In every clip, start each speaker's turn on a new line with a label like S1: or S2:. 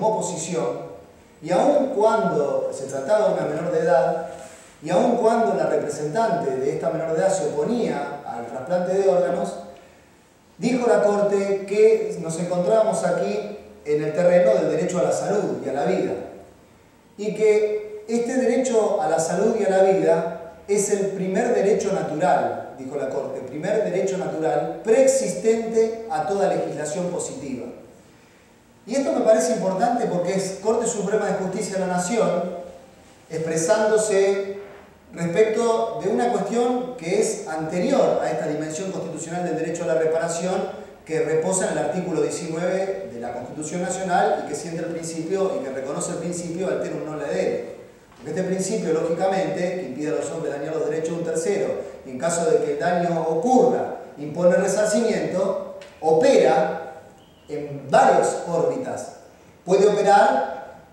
S1: tomó posición, y aun cuando se trataba de una menor de edad, y aun cuando la representante de esta menor de edad se oponía al trasplante de órganos, dijo la Corte que nos encontrábamos aquí en el terreno del derecho a la salud y a la vida, y que este derecho a la salud y a la vida es el primer derecho natural, dijo la Corte, primer derecho natural preexistente a toda legislación positiva. Y esto me parece importante porque es Corte Suprema de Justicia de la Nación expresándose respecto de una cuestión que es anterior a esta dimensión constitucional del derecho a la reparación, que reposa en el artículo 19 de la Constitución Nacional y que siente el principio y que reconoce el principio alterum non ledere. Porque este principio, lógicamente, que impide a los hombres dañar los derechos de un tercero, y en caso de que el daño ocurra, impone resarcimiento, opera en varias órbitas. Puede operar,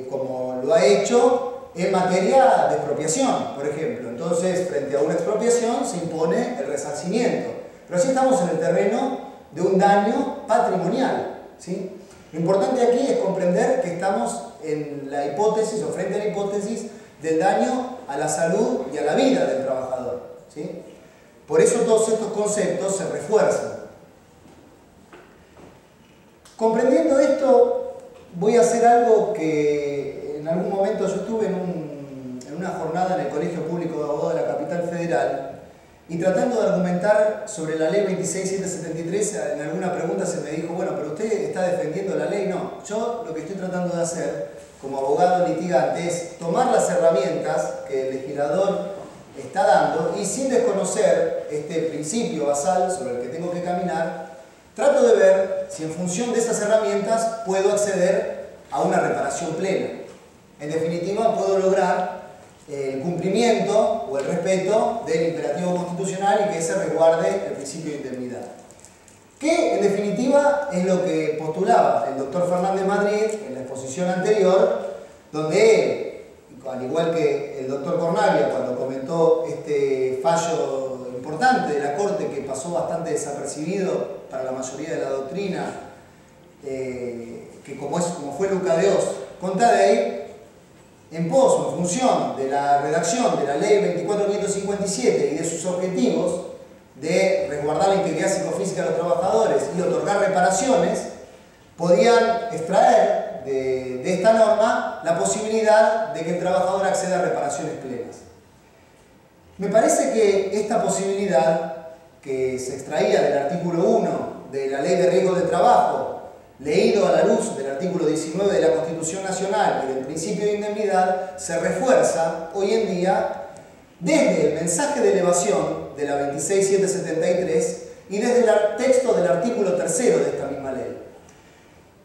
S1: como lo ha hecho, en materia de expropiación, por ejemplo. Entonces, frente a una expropiación se impone el resarcimiento. Pero así estamos en el terreno de un daño patrimonial, ¿sí? Lo importante aquí es comprender que estamos en la hipótesis o frente a la hipótesis del daño a la salud y a la vida del trabajador, ¿sí? Por eso todos estos conceptos se refuerzan. Comprendiendo esto, voy a hacer algo que en algún momento yo estuve en una jornada en el Colegio Público de Abogados de la Capital Federal, y tratando de argumentar sobre la ley 26773, en alguna pregunta se me dijo, bueno, pero usted está defendiendo la ley. No, yo lo que estoy tratando de hacer como abogado litigante es tomar las herramientas que el legislador está dando y, sin desconocer este principio basal sobre el que tengo que caminar, trato de ver si en función de esas herramientas puedo acceder a una reparación plena. En definitiva, puedo lograr el cumplimiento o el respeto del imperativo constitucional y que se resguarde el principio de indemnidad. Que, en definitiva, es lo que postulaba el doctor Fernández Madrid en la exposición anterior, donde él, al igual que el doctor Cornaglia, cuando comentó este fallo importante de la Corte que pasó bastante desapercibido para la mayoría de la doctrina, que como fue Luca de Oz con Taddei, en pos o en función de la redacción de la ley 24.557 y de sus objetivos de resguardar la integridad psicofísica de los trabajadores y otorgar reparaciones, podían extraer de esta norma la posibilidad de que el trabajador acceda a reparaciones plenas. Me parece que esta posibilidad, que se extraía del artículo 1 de la Ley de Riesgos de Trabajo, leído a la luz del artículo 19 de la Constitución Nacional y del principio de indemnidad, se refuerza hoy en día desde el mensaje de elevación de la 26773 y desde el texto del artículo 3 de esta misma ley.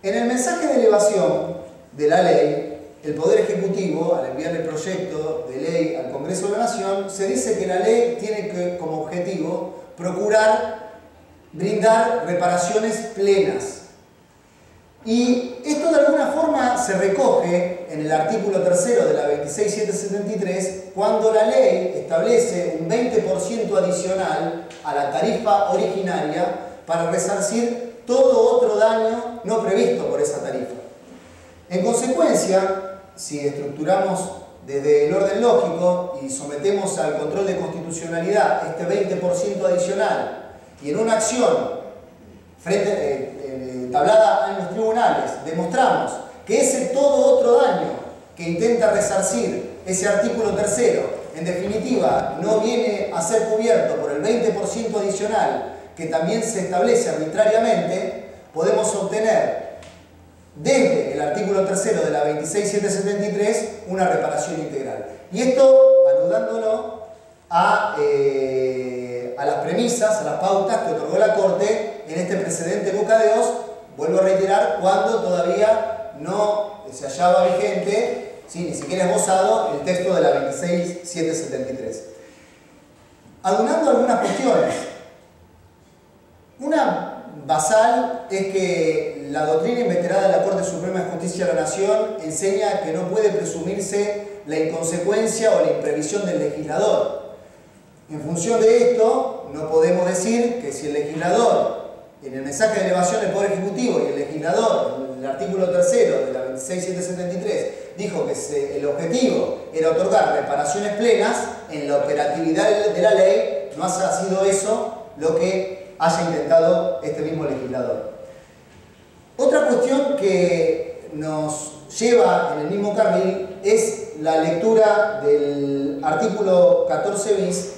S1: En el mensaje de elevación de la ley, el Poder Ejecutivo, al enviar el proyecto de ley al Congreso de la Nación, se dice que la ley tiene como objetivo procurar brindar reparaciones plenas. Y esto de alguna forma se recoge en el artículo 3 de la 26773 cuando la ley establece un 20% adicional a la tarifa originaria para resarcir todo otro daño no previsto por esa tarifa. En consecuencia, si estructuramos desde el orden lógico y sometemos al control de constitucionalidad este 20% adicional y en una acción entablada en los tribunales, demostramos que ese todo otro daño que intenta resarcir ese artículo 3, en definitiva, no viene a ser cubierto por el 20% adicional que también se establece arbitrariamente, podemos obtener desde el artículo 3 de la 26773 una reparación integral. Y esto anudándolo a las premisas, a las pautas que otorgó la Corte en este precedente Luca de Oz, vuelvo a reiterar, cuando todavía no se hallaba vigente, ¿sí?, ni siquiera esbozado, el texto de la 26773. Aunando algunas cuestiones. Una basal es que la doctrina inveterada de la Corte Suprema de Justicia de la Nación enseña que no puede presumirse la inconsecuencia o la imprevisión del legislador. En función de esto, no podemos decir que si el legislador, en el mensaje de elevación del Poder Ejecutivo y el legislador, el artículo 3º de la 26773 dijo que el objetivo era otorgar reparaciones plenas, en la operatividad de la ley no ha sido eso lo que haya intentado este mismo legislador. Otra cuestión que nos lleva en el mismo carril es la lectura del artículo 14 bis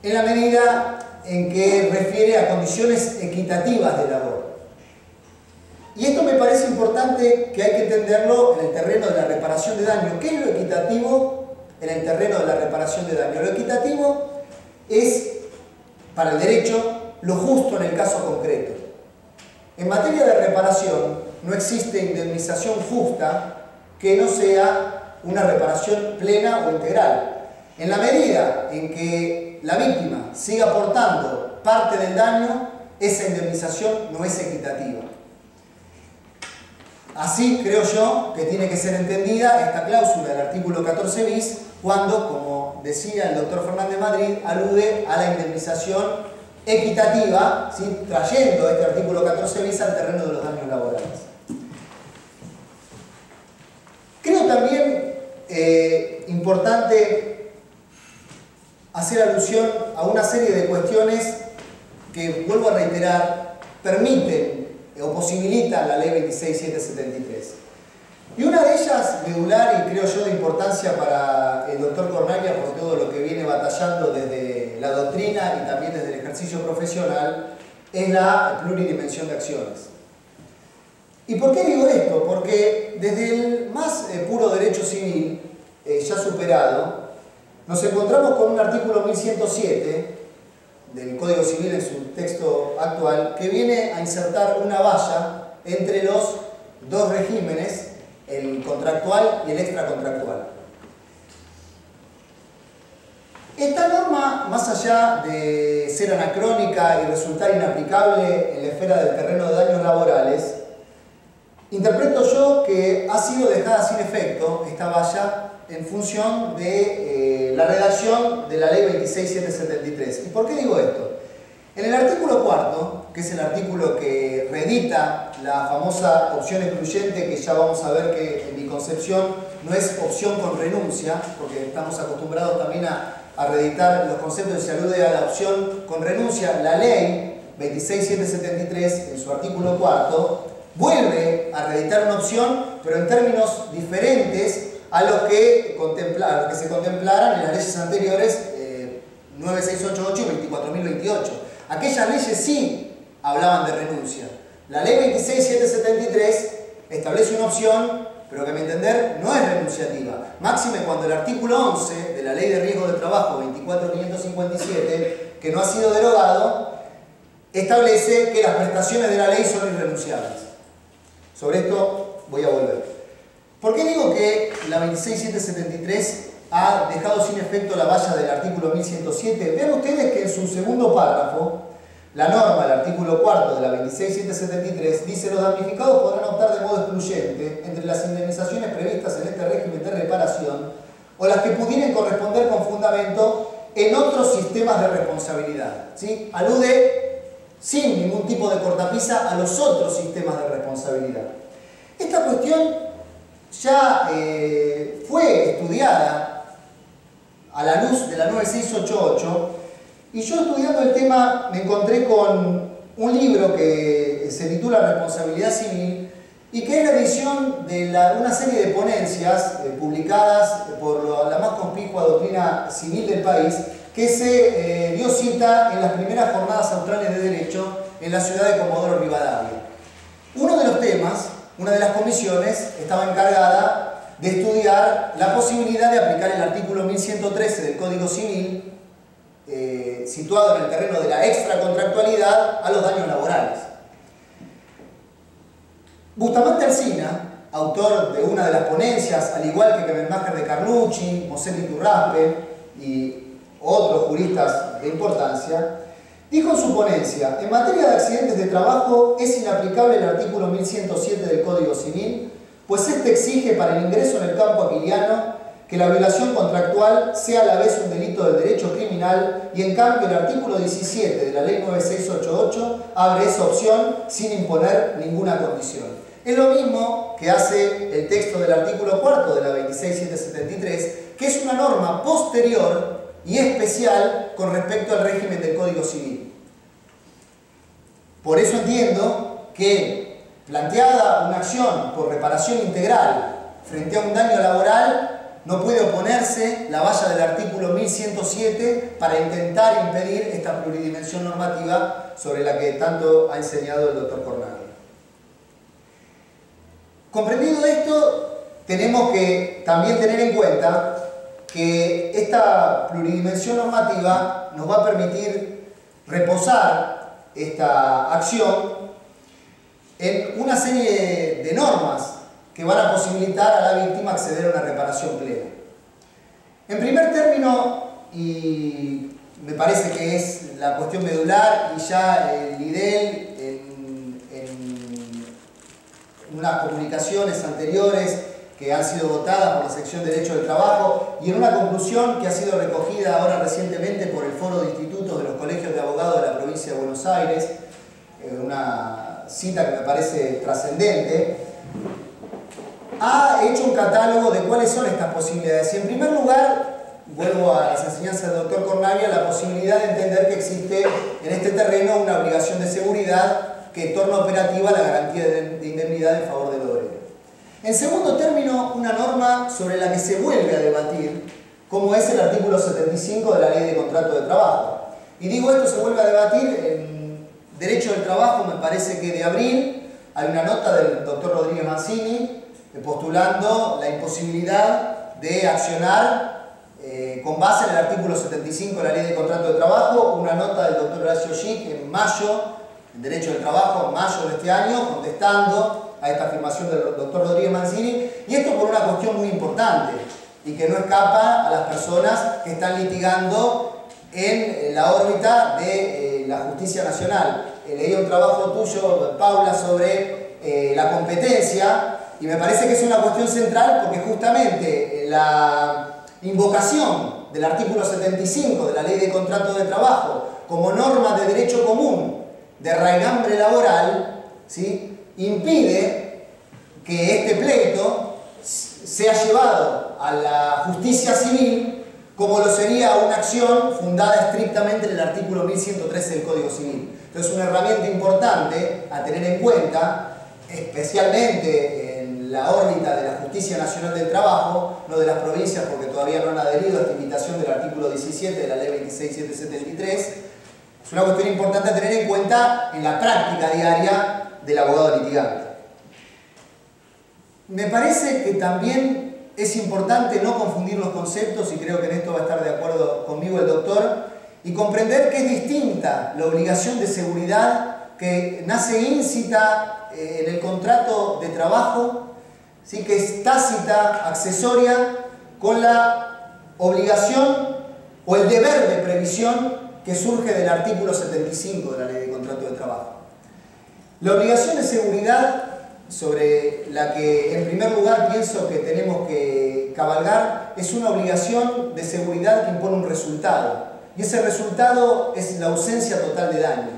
S1: en la medida en que refiere a condiciones equitativas de labor. Y esto me parece importante, que hay que entenderlo en el terreno de la reparación de daño. ¿Qué es lo equitativo en el terreno de la reparación de daño? Lo equitativo es, para el derecho, lo justo en el caso concreto. En materia de reparación no existe indemnización justa que no sea una reparación plena o integral. En la medida en que la víctima siga aportando parte del daño, esa indemnización no es equitativa. Así creo yo que tiene que ser entendida esta cláusula del artículo 14 bis cuando, como decía el doctor Fernández Madrid, alude a la indemnización equitativa, ¿sí?, trayendo este artículo 14 bis al terreno de los daños laborales. Creo también importante hacer alusión a una serie de cuestiones que, vuelvo a reiterar, permiten o posibilitan la ley 26773. Y una de ellas, medular y creo yo de importancia para el doctor Cornaglia por todo lo que viene batallando desde la doctrina y también desde el ejercicio profesional, es la pluridimensión de acciones. ¿Y por qué digo esto? Porque desde el más puro derecho civil, ya superado, nos encontramos con un artículo 1107 del Código Civil en su texto actual, que viene a insertar una valla entre los dos regímenes, el contractual y el extracontractual. Esta norma, más allá de ser anacrónica y resultar inaplicable en la esfera del terreno de daños laborales, interpreto yo que ha sido dejada sin efecto esta valla en función de la redacción de la ley 26773. ¿Y por qué digo esto? En el artículo 4, que es el artículo que reedita la famosa opción excluyente, que ya vamos a ver que en mi concepción no es opción con renuncia, porque estamos acostumbrados también a reeditar los conceptos y se alude a la opción con renuncia. La ley 26773, en su artículo 4, vuelve a reeditar una opción, pero en términos diferentes a los que se contemplaran en las leyes anteriores 9688 y 24028. Aquellas leyes sí hablaban de renuncia. La ley 26773 establece una opción, pero que a mi entender no es renunciativa. Máxime cuando el artículo 11 de la Ley de Riesgo de Trabajo 24557, que no ha sido derogado, establece que las prestaciones de la ley son irrenunciables. Sobre esto voy a volver. ¿Por qué digo que la 26773 ha dejado sin efecto la valla del artículo 1107? Vean ustedes que en su segundo párrafo, la norma del artículo 4 de la 26773 dice: los damnificados podrán optar de modo excluyente entre las indemnizaciones previstas en este régimen de reparación o las que pudieran corresponder con fundamento en otros sistemas de responsabilidad. ¿Sí? Alude sin ningún tipo de cortapisa a los otros sistemas de responsabilidad. Esta cuestión ya fue estudiada a la luz de la 9688, y yo estudiando el tema me encontré con un libro que se titula Responsabilidad Civil y que es la edición de una serie de ponencias publicadas por la más conspicua doctrina civil del país, que se dio cita en las primeras jornadas australes de Derecho en la ciudad de Comodoro Rivadavia. Uno de los temas, una de las comisiones, estaba encargada de estudiar la posibilidad de aplicar el artículo 1113 del Código Civil, situado en el terreno de la extracontractualidad, a los daños laborales. Bustamante Alsina, autor de una de las ponencias, al igual que Kemenmacher de Carlucci, Mosel Iturraspe y otros juristas de importancia, dijo en su ponencia: en materia de accidentes de trabajo es inaplicable el artículo 1107 del Código Civil, pues este exige para el ingreso en el campo aquiliano que la violación contractual sea a la vez un delito del derecho criminal, y en cambio el artículo 17 de la ley 9688 abre esa opción sin imponer ninguna condición. Es lo mismo que hace el texto del artículo 4 de la 26773, que es una norma posterior y especial con respecto al régimen del Código Civil. Por eso entiendo que, planteada una acción por reparación integral frente a un daño laboral, no puede oponerse la valla del artículo 1107 para intentar impedir esta pluridimensión normativa sobre la que tanto ha enseñado el doctor Cornaglia. Comprendido esto, tenemos que también tener en cuenta que esta pluridimensión normativa nos va a permitir reposar esta acción en una serie de normas que van a posibilitar a la víctima acceder a una reparación plena. En primer término, y me parece que es la cuestión medular, y ya el IDEL en unas comunicaciones anteriores que han sido votadas por la sección de Derecho del Trabajo y en una conclusión que ha sido recogida ahora recientemente por el Foro de Institutos de los Colegios de Abogados de la provincia de Buenos Aires, una cita que me parece trascendente, ha hecho un catálogo de cuáles son estas posibilidades. Y en primer lugar, vuelvo a las enseñanzas del doctor Cornaglia, la posibilidad de entender que existe en este terreno una obligación de seguridad que torna operativa la garantía de indemnidad en favor del obrero. En segundo término, una norma sobre la que se vuelve a debatir, como es el artículo 75 de la Ley de Contrato de Trabajo. Y digo esto, se vuelve a debatir en Derecho del Trabajo, me parece que de abril, hay una nota del doctor Rodríguez Mancini postulando la imposibilidad de accionar con base en el artículo 75 de la Ley de Contrato de Trabajo, una nota del doctor Horacio Schick en mayo, en Derecho del Trabajo, en mayo de este año, contestando a esta afirmación del doctor Rodríguez Mancini, y esto por una cuestión muy importante y que no escapa a las personas que están litigando en la órbita de la justicia nacional. Leí un trabajo tuyo, Paula, sobre la competencia, y me parece que es una cuestión central porque justamente la invocación del artículo 75 de la Ley de Contrato de Trabajo como norma de derecho común de raigambre laboral, ¿sí?, impide que este pleito sea llevado a la justicia civil como lo sería una acción fundada estrictamente en el artículo 1113 del Código Civil. Entonces, una herramienta importante a tener en cuenta, especialmente la órbita de la Justicia Nacional del Trabajo, no de las provincias porque todavía no han adherido a esta invitación del artículo 17 de la Ley 26773, es una cuestión importante a tener en cuenta en la práctica diaria del abogado litigante. Me parece que también es importante no confundir los conceptos, y creo que en esto va a estar de acuerdo conmigo el doctor, y comprender que es distinta la obligación de seguridad que nace íncita en el contrato de trabajo, ¿sí?, que es tácita, accesoria, con la obligación o el deber de previsión que surge del artículo 75 de la Ley de Contrato de Trabajo. La obligación de seguridad, sobre la que en primer lugar pienso que tenemos que cabalgar, es una obligación de seguridad que impone un resultado, y ese resultado es la ausencia total de daño.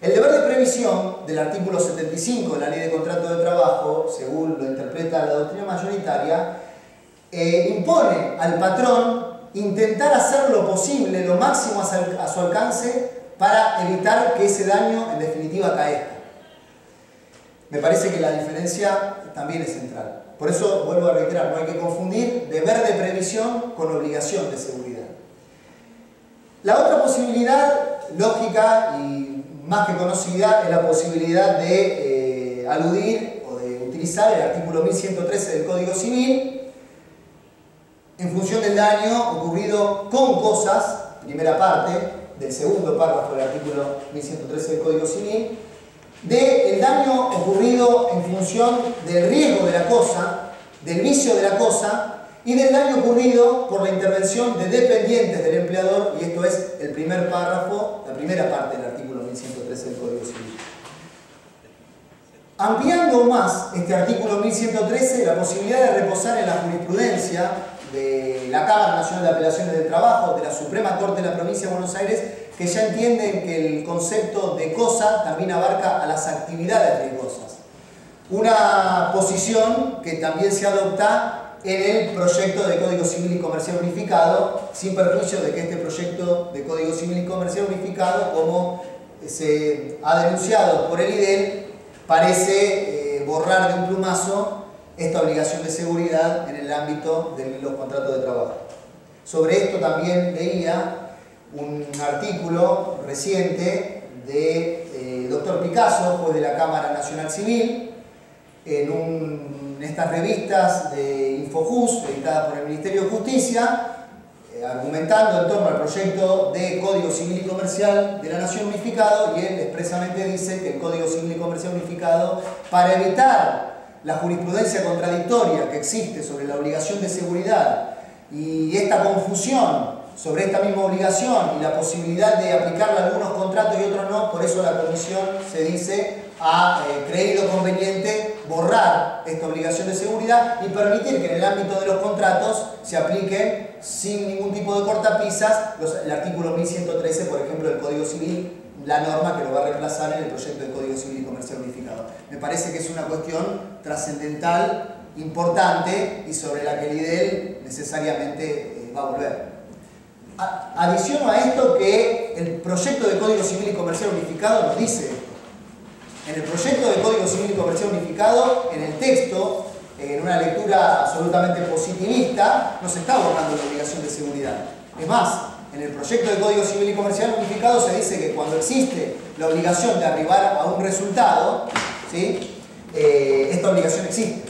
S1: El deber de previsión del artículo 75 de la Ley de Contrato de Trabajo, según lo interpreta la doctrina mayoritaria, impone al patrón intentar hacer lo posible, lo máximo a su alcance, para evitar que ese daño en definitiva caezca. Me parece que la diferencia también es central. Por eso, vuelvo a reiterar, no hay que confundir deber de previsión con obligación de seguridad. La otra posibilidad lógica y más que conocida es la posibilidad de aludir o de utilizar el artículo 1113 del Código Civil en función del daño ocurrido con cosas, primera parte del segundo párrafo del artículo 1113 del Código Civil, del daño ocurrido en función del riesgo de la cosa, del vicio de la cosa y del daño ocurrido por la intervención de dependientes del empleador, y esto es el primer párrafo, la primera parte del artículo 1113 del Código Civil. Ampliando más este artículo 1113, la posibilidad de reposar en la jurisprudencia de la Cámara Nacional de Apelaciones del Trabajo, de la Suprema Corte de la Provincia de Buenos Aires, que ya entienden que el concepto de cosa también abarca a las actividades riesgosas. Una posición que también se adopta en el proyecto de Código Civil y Comercial Unificado, sin perjuicio de que este proyecto de Código Civil y Comercial Unificado, como se ha denunciado por el IDEL, parece borrar de un plumazo esta obligación de seguridad en el ámbito de los contratos de trabajo. Sobre esto también leía un artículo reciente de Dr. Picasso, juez de la Cámara Nacional Civil, en estas revistas de Infojust, editadas por el Ministerio de Justicia, argumentando en torno al proyecto de Código Civil y Comercial de la Nación Unificado, y él expresamente dice que el Código Civil y Comercial Unificado, para evitar la jurisprudencia contradictoria que existe sobre la obligación de seguridad y esta confusión sobre esta misma obligación y la posibilidad de aplicarla a algunos contratos y otros no, por eso la Comisión, se dice, ha creído conveniente borrar esta obligación de seguridad y permitir que en el ámbito de los contratos se apliquen sin ningún tipo de cortapisas el artículo 1113, por ejemplo, del Código Civil, la norma que lo va a reemplazar en el proyecto de Código Civil y Comercial Unificado. Me parece que es una cuestión trascendental, importante, y sobre la que el IDEL necesariamente va a volver. Adiciono a esto que el proyecto de Código Civil y Comercial Unificado nos dice esto. En el proyecto de Código Civil y Comercial Unificado, en el texto, en una lectura absolutamente positivista, no se está borrando la obligación de seguridad. Es más, en el proyecto de Código Civil y Comercial Unificado se dice que cuando existe la obligación de arribar a un resultado, ¿sí? Esta obligación existe.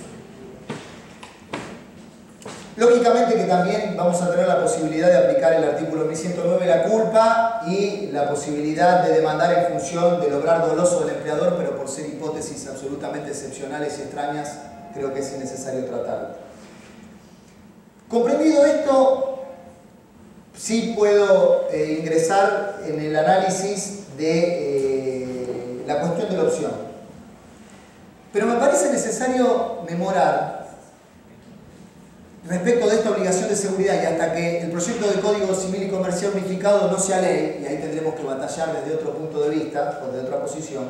S1: Lógicamente que también vamos a tener la posibilidad de aplicar el artículo 1109, la culpa, y la posibilidad de demandar en función del obrar doloso del empleador, pero por ser hipótesis absolutamente excepcionales y extrañas, creo que es innecesario tratarlo. Comprendido esto, sí puedo ingresar en el análisis de la cuestión de la opción. Pero me parece necesario memorar respecto de esta obligación de seguridad, y hasta que el proyecto de Código Civil y Comercial Unificado no sea ley, y ahí tendremos que batallar desde otro punto de vista o de otra posición,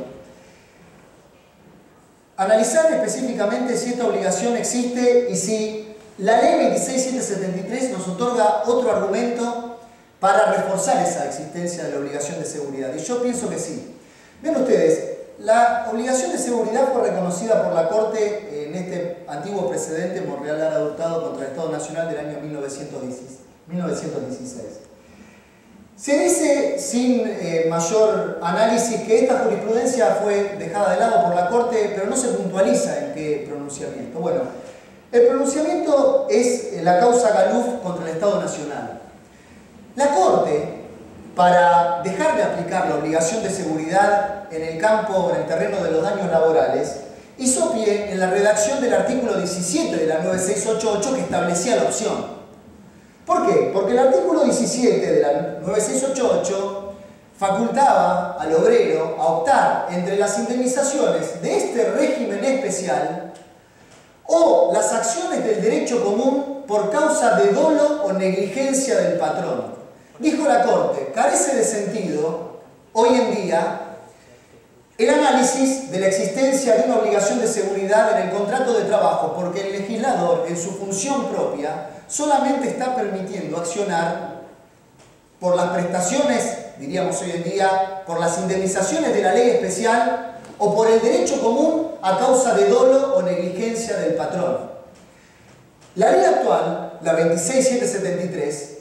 S1: analizar específicamente si esta obligación existe y si la ley 26773 nos otorga otro argumento para reforzar esa existencia de la obligación de seguridad. Y yo pienso que sí. Ven ustedes, la obligación de seguridad fue reconocida por la Corte en este antiguo precedente Monreal Lara Hurtado contra el Estado Nacional del año 1916. Se dice sin mayor análisis que esta jurisprudencia fue dejada de lado por la Corte, pero no se puntualiza en qué pronunciamiento. Bueno, el pronunciamiento es la causa Galuf contra el Estado Nacional. La Corte, para dejar de aplicar la obligación de seguridad en el campo, en el terreno de los daños laborales, hizo pie en la redacción del artículo 17 de la 9688 que establecía la opción. ¿Por qué? Porque el artículo 17 de la 9688 facultaba al obrero a optar entre las indemnizaciones de este régimen especial o las acciones del derecho común por causa de dolo o negligencia del patrón. Dijo la Corte, carece de sentido hoy en día el análisis de la existencia de una obligación de seguridad en el contrato de trabajo, porque el legislador, en su función propia, solamente está permitiendo accionar por las prestaciones, diríamos hoy en día, por las indemnizaciones de la ley especial o por el derecho común a causa de dolo o negligencia del patrón. La ley actual, la 26773,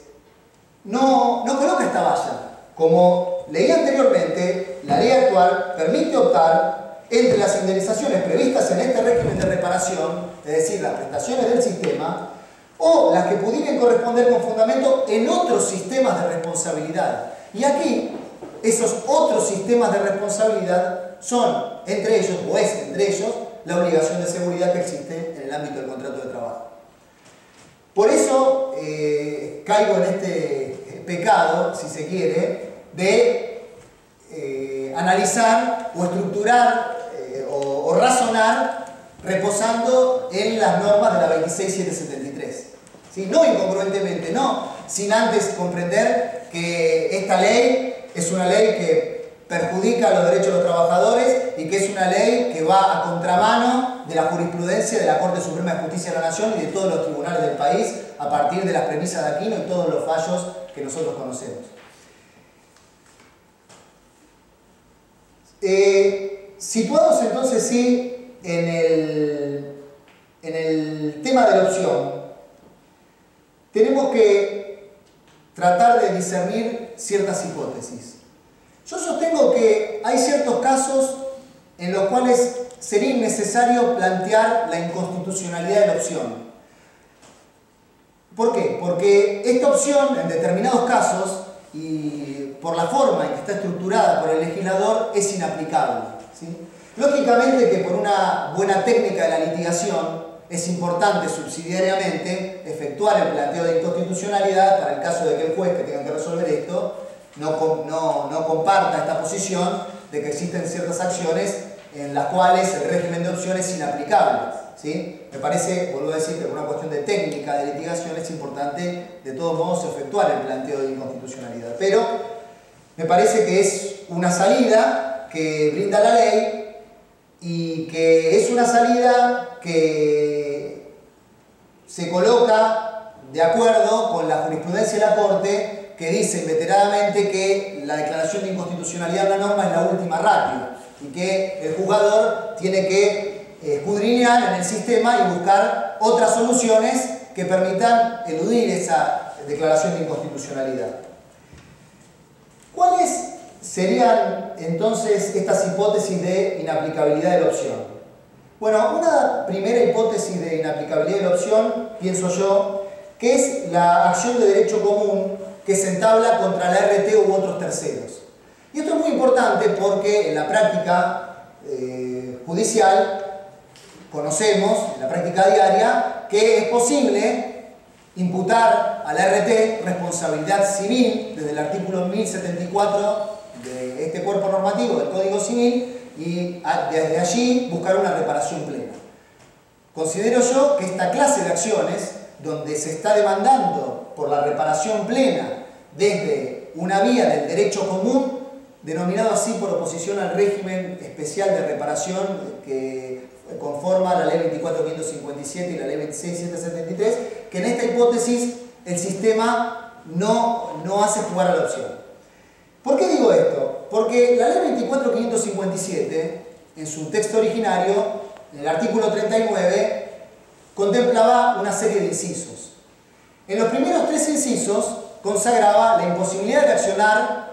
S1: no coloca esta valla. Como leí anteriormente, la ley actual permite optar entre las indemnizaciones previstas en este régimen de reparación, es decir, las prestaciones del sistema, o las que pudieran corresponder con fundamento en otros sistemas de responsabilidad. Y aquí, esos otros sistemas de responsabilidad son, entre ellos, o es entre ellos, la obligación de seguridad que existe en el ámbito del contrato de trabajo. Por eso caigo en este pecado, si se quiere, de analizar o estructurar o razonar reposando en las normas de la 26773. ¿Sí? No incongruentemente, no, sin antes comprender que esta ley es una ley que perjudica los derechos de los trabajadores y que es una ley que va a contramano de la jurisprudencia de la Corte Suprema de Justicia de la Nación y de todos los tribunales del país a partir de las premisas de Aquino y todos los fallos que nosotros conocemos. Situados entonces sí en el tema de la opción, tenemos que tratar de discernir ciertas hipótesis. Yo sostengo que hay ciertos casos en los cuales sería innecesario plantear la inconstitucionalidad de la opción. ¿Por qué? Porque esta opción, en determinados casos, y por la forma en que está estructurada por el legislador, es inaplicable, ¿sí? Lógicamente que por una buena técnica de la litigación es importante subsidiariamente efectuar el planteo de inconstitucionalidad para el caso de que el juez que tenga que resolver esto no comparta esta posición de que existen ciertas acciones en las cuales el régimen de opción es inaplicable, ¿sí? Me parece, vuelvo a decir, que por una cuestión de técnica de litigación es importante de todos modos efectuar el planteo de inconstitucionalidad, pero me parece que es una salida que brinda la ley y que es una salida que se coloca de acuerdo con la jurisprudencia de la Corte, que dice inveteradamente que la declaración de inconstitucionalidad de la norma es la última ratio y que el juzgador tiene que escudriñar en el sistema y buscar otras soluciones que permitan eludir esa declaración de inconstitucionalidad. ¿Cuáles serían entonces estas hipótesis de inaplicabilidad de la opción? Bueno, una primera hipótesis de inaplicabilidad de la opción, pienso yo, que es la acción de derecho común que se entabla contra la RT u otros terceros. Y esto es muy importante porque en la práctica judicial conocemos, en la práctica diaria, que es posible imputar a la RT responsabilidad civil desde el artículo 1074 de este cuerpo normativo del Código Civil y desde allí buscar una reparación plena. Considero yo que esta clase de acciones, donde se está demandando por la reparación plena desde una vía del derecho común, denominado así por oposición al régimen especial de reparación que conforma la Ley 24.557 y la Ley 26.773, que en esta hipótesis el sistema no hace jugar a la opción. ¿Por qué digo esto? Porque la Ley 24.557, en su texto originario, en el artículo 39, contemplaba una serie de incisos. En los primeros 3 incisos consagraba la imposibilidad de accionar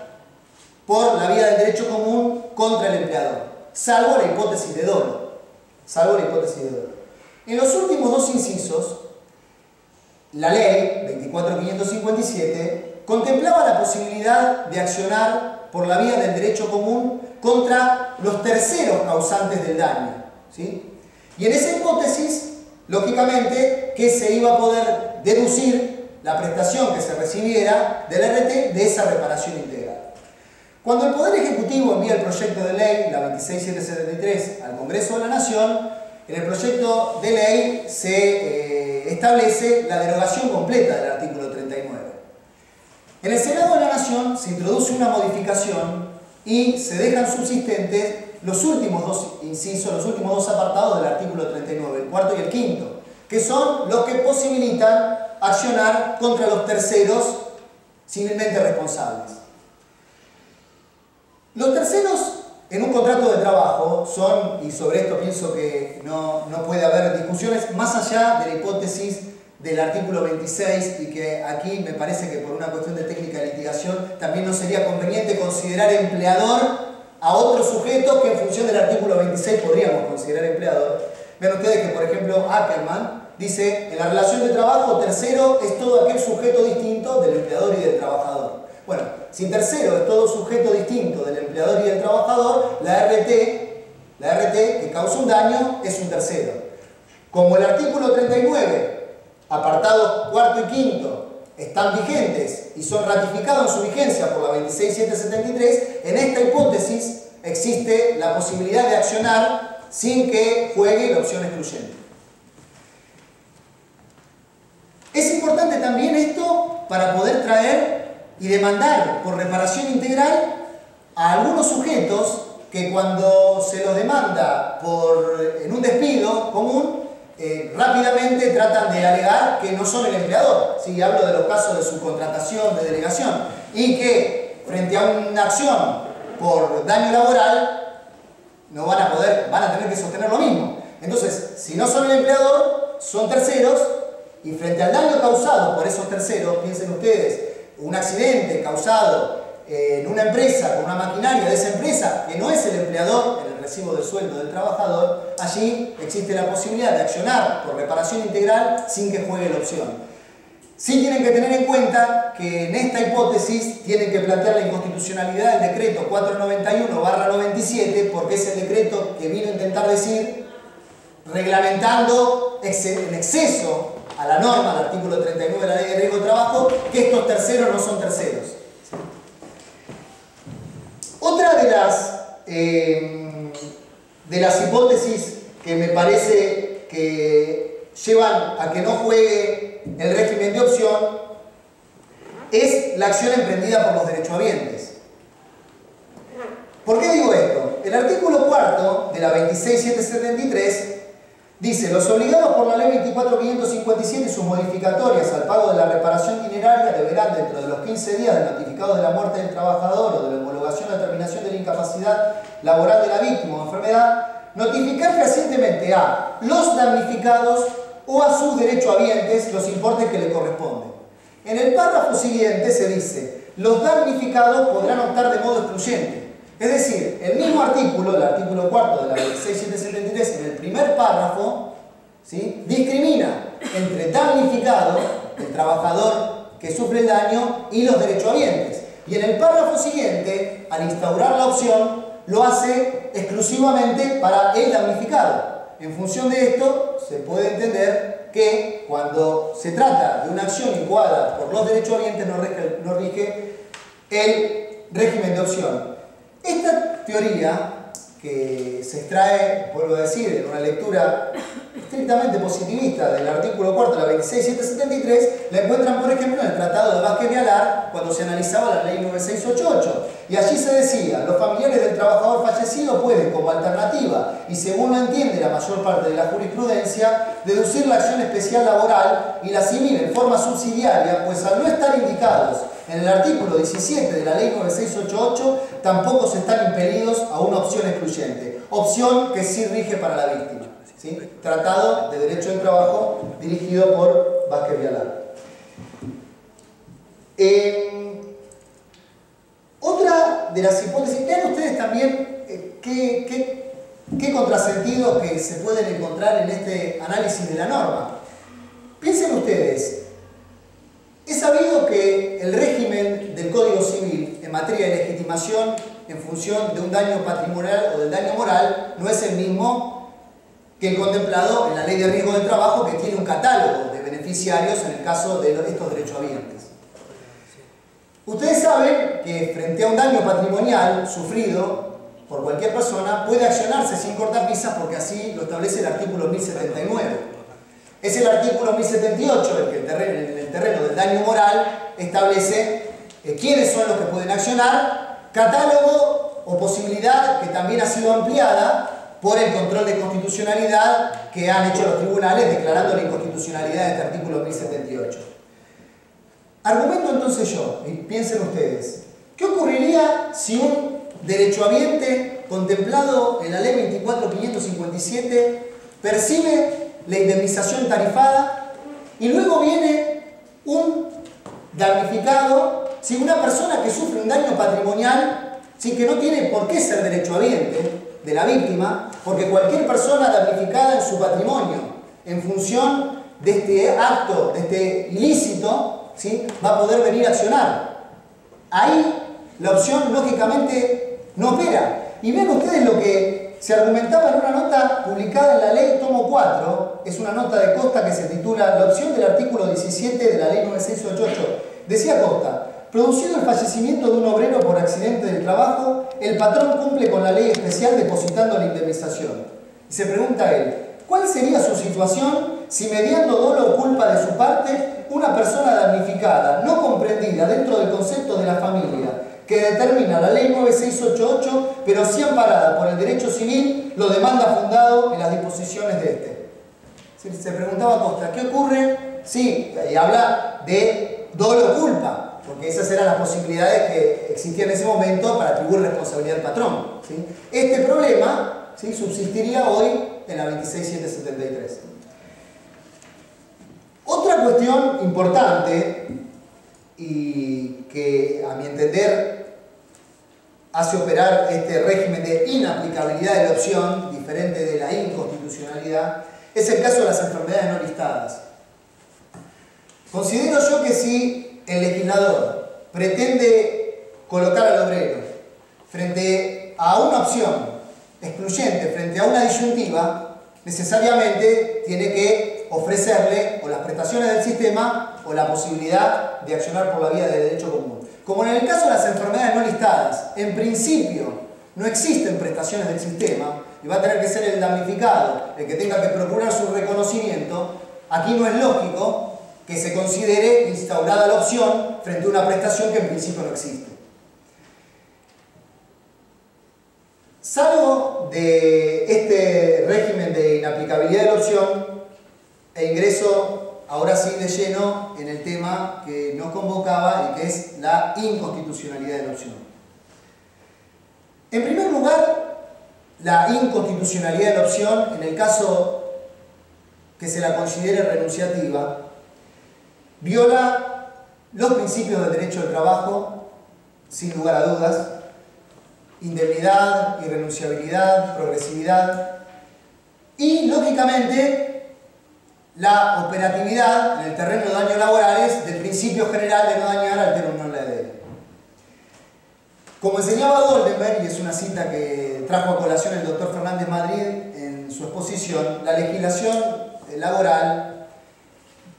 S1: por la vía del derecho común contra el empleador, salvo la hipótesis de dolo. En los últimos 2 incisos, la Ley 24.557 contemplaba la posibilidad de accionar por la vía del derecho común contra los terceros causantes del daño, ¿sí? Y en esa hipótesis, lógicamente, que se iba a poder deducir la prestación que se recibiera del RT de esa reparación integral. Cuando el Poder Ejecutivo envía el proyecto de ley, la 26.773, al Congreso de la Nación, en el proyecto de ley se establece la derogación completa del artículo 39. En el Senado de la Nación se introduce una modificación y se dejan subsistentes los últimos 2 incisos, los últimos 2 apartados del artículo 39, el cuarto y el quinto, que son los que posibilitan accionar contra los terceros civilmente responsables. Los terceros en un contrato de trabajo son, y sobre esto pienso que no puede haber discusiones, más allá de la hipótesis del artículo 26 y que aquí me parece que por una cuestión de técnica de litigación también no sería conveniente considerar empleador a otros sujetos que en función del artículo 26 podríamos considerar empleador. Vean ustedes que, por ejemplo, Ackerman dice: en la relación de trabajo, tercero es todo aquel sujeto distinto del empleador y del trabajador. Bueno, si tercero es todo sujeto distinto del empleador y del trabajador, la RT que causa un daño es un tercero. Como el artículo 39, apartados cuarto y quinto, están vigentes y son ratificados en su vigencia por la 26.773, en esta hipótesis existe la posibilidad de accionar sin que juegue la opción excluyente. Es importante también esto para poder traer y demandar por reparación integral a algunos sujetos que cuando se los demanda en un despido común, rápidamente tratan de alegar que no son el empleador. ¿Sí? Hablo de los casos de subcontratación, de delegación, y que frente a una acción por daño laboral no van a tener que sostener lo mismo. Entonces, si no son el empleador, son terceros, y frente al daño causado por esos terceros, piensen ustedes, un accidente causado en una empresa, con una maquinaria de esa empresa, que no es el empleador en el recibo del sueldo del trabajador, allí existe la posibilidad de accionar por reparación integral sin que juegue la opción. Sí tienen que tener en cuenta que en esta hipótesis tienen que plantear la inconstitucionalidad del decreto 491/97, porque es el decreto que vino a intentar decir, reglamentando en exceso a la norma, al artículo 39 de la Ley de Riesgo de Trabajo, que estos terceros no son terceros. Otra de las hipótesis que me parece que llevan a que no juegue el régimen de opción es la acción emprendida por los derechohabientes. ¿Por qué digo esto? El artículo 4 de la 26773 dice: los obligados por la Ley 24.557 y sus modificatorias al pago de la reparación dineraria deberán, dentro de los 15 días del notificado de la muerte del trabajador o de la homologación o terminación de la incapacidad laboral de la víctima o enfermedad, notificar fehacientemente a los damnificados o a sus derechohabientes los importes que le corresponden. En el párrafo siguiente se dice: los damnificados podrán optar de modo excluyente. Es decir, el mismo artículo, el artículo 4 de la 26773, en el primer párrafo, ¿sí?, discrimina entre damnificado, el trabajador que sufre el daño, y los derechohabientes. Y en el párrafo siguiente, al instaurar la opción, lo hace exclusivamente para el damnificado. En función de esto, se puede entender que cuando se trata de una acción incoada por los derechohabientes no rige el régimen de opción. Esta teoría, que se extrae, vuelvo a decir, en una lectura estrictamente positivista del artículo 4 de la 26773, la encuentran, por ejemplo, en el Tratado de Vázquez Vialar, cuando se analizaba la Ley 9688. Y allí se decía: los familiares del trabajador fallecido pueden, como alternativa, y según lo entiende la mayor parte de la jurisprudencia, deducir la acción especial laboral y la civil en forma subsidiaria, pues al no estar indicados en el artículo 17 de la Ley 9688, tampoco se están impelidos a una opción excluyente. Opción que sí rige para la víctima. ¿Sí? Tratado de Derecho del Trabajo dirigido por Vázquez Vialar. Otra de las hipótesis, vean ustedes también qué contrasentidos que se pueden encontrar en este análisis de la norma. Piensen ustedes, es sabido que el régimen del Código Civil en materia de legitimación en función de un daño patrimonial o del daño moral no es el mismo que el contemplado en la Ley de Riesgo del Trabajo, que tiene un catálogo de beneficiarios en el caso de estos derechohabientes. Ustedes saben que frente a un daño patrimonial sufrido por cualquier persona puede accionarse sin cortapisas, porque así lo establece el artículo 1079. Es el artículo 1078 el que en el terreno del daño moral establece quiénes son los que pueden accionar, catálogo o posibilidad que también ha sido ampliada por el control de constitucionalidad que han hecho los tribunales declarando la inconstitucionalidad de este artículo 1078. Argumento entonces yo, y piensen ustedes, ¿qué ocurriría si un derechohabiente contemplado en la Ley 24.557 percibe la indemnización tarifada y luego viene un damnificado, si una persona que sufre un daño patrimonial, sin que no tiene por qué ser derechohabiente de la víctima, porque cualquier persona damnificada en su patrimonio en función de este acto, de este ilícito, ¿sí?, va a poder venir a accionar. Ahí la opción lógicamente no opera. Y vean ustedes lo que se argumentaba en una nota publicada en la Ley Tomo 4, es una nota de Costa que se titula La opción del artículo 17 de la Ley 9688. Decía Costa: producido el fallecimiento de un obrero por accidente del trabajo, el patrón cumple con la ley especial depositando la indemnización. Y se pregunta él: ¿cuál sería su situación si, mediando dolo o culpa de su parte, una persona damnificada, no comprendida dentro del concepto de la familia, que determina la ley 9688, pero sí amparada por el derecho civil, lo demanda fundado en las disposiciones de este. Se preguntaba Costa, ¿qué ocurre? Sí, y habla de dolo o culpa, porque esas eran las posibilidades que existían en ese momento para atribuir responsabilidad al patrón, ¿sí? Este problema, ¿sí?, subsistiría hoy en la 26773. Otra cuestión importante y que a mi entender hace operar este régimen de inaplicabilidad de la opción, diferente de la inconstitucionalidad, es el caso de las enfermedades no listadas. Considero yo que si el legislador pretende colocar al obrero frente a una opción excluyente, frente a una disyuntiva, necesariamente tiene que ofrecerle o las prestaciones del sistema o la posibilidad de accionar por la vía del derecho común. Como en el caso de las enfermedades no listadas, en principio no existen prestaciones del sistema y va a tener que ser el damnificado el que tenga que procurar su reconocimiento, aquí no es lógico que se considere instaurada la opción frente a una prestación que en principio no existe. Salgo de este régimen de inaplicabilidad de la opción e ingreso ahora sí de lleno en el tema que nos convocaba y que es la inconstitucionalidad de la opción. En primer lugar, la inconstitucionalidad de la opción, en el caso que se la considere renunciativa, viola los principios del derecho del trabajo, sin lugar a dudas: indemnidad, irrenunciabilidad, progresividad y, lógicamente, la operatividad en el terreno de daños laborales del principio general de no dañar alterum non ledere. Como enseñaba Goldenberg, y es una cita que trajo a colación el doctor Fernández Madrid en su exposición, la legislación laboral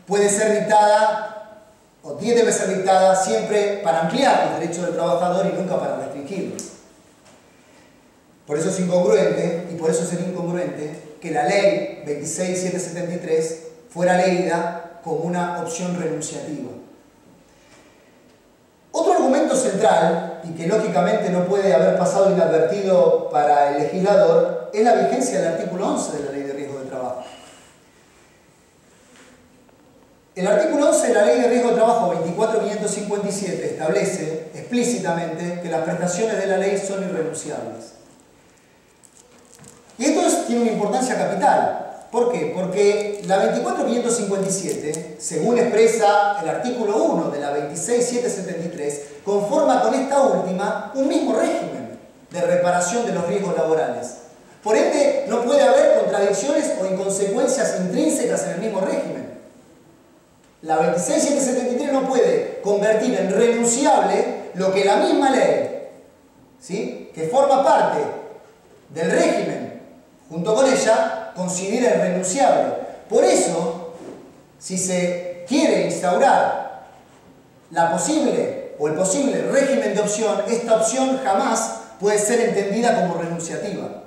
S1: puede ser dictada, o debe ser dictada siempre para ampliar los derechos del trabajador y nunca para restringirlos. Por eso es incongruente, y por eso sería incongruente, que la ley 26773 fuera leída como una opción renunciativa. Otro argumento central, y que lógicamente no puede haber pasado inadvertido para el legislador, es la vigencia del artículo 11 de la Ley de Riesgo de Trabajo. El artículo 11 de la Ley de Riesgo de Trabajo 24557 establece explícitamente que las prestaciones de la ley son irrenunciables. Y esto tiene una importancia capital. ¿Por qué? Porque la 24557, según expresa el artículo 1 de la 26773, conforma con esta última un mismo régimen de reparación de los riesgos laborales. Por ende, no puede haber contradicciones o inconsecuencias intrínsecas en el mismo régimen. La 26773 no puede convertir en renunciable lo que la misma ley, ¿sí?, que forma parte del régimen junto con ella, considera irrenunciable. Por eso, si se quiere instaurar la posible o el posible régimen de opción, esta opción jamás puede ser entendida como renunciativa.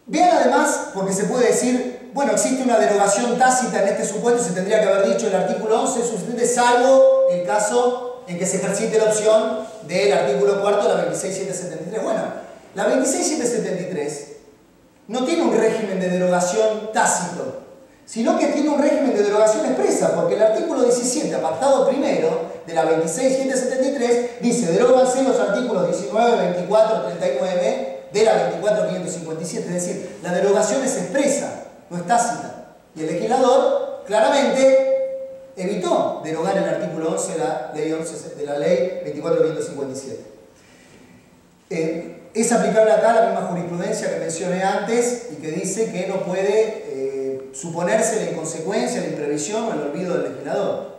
S1: Vean además, porque se puede decir, bueno, existe una derogación tácita en este supuesto, se tendría que haber dicho el artículo 11 es suficiente, salvo el caso en que se ejercite la opción del artículo 4 de la 26773. Bueno, la 26773 no tiene un régimen de derogación tácito, sino que tiene un régimen de derogación expresa, porque el artículo 17, apartado primero de la 26773, dice: deróganse los artículos 19, 24, 39 de la 24557. Es decir, la derogación es expresa, no es tácita. Y el legislador claramente evitó derogar el artículo 11 de la ley 24557. Es aplicable acá la misma jurisprudencia que mencioné antes y que dice que no puede suponerse la inconsecuencia, la imprevisión o el olvido del legislador.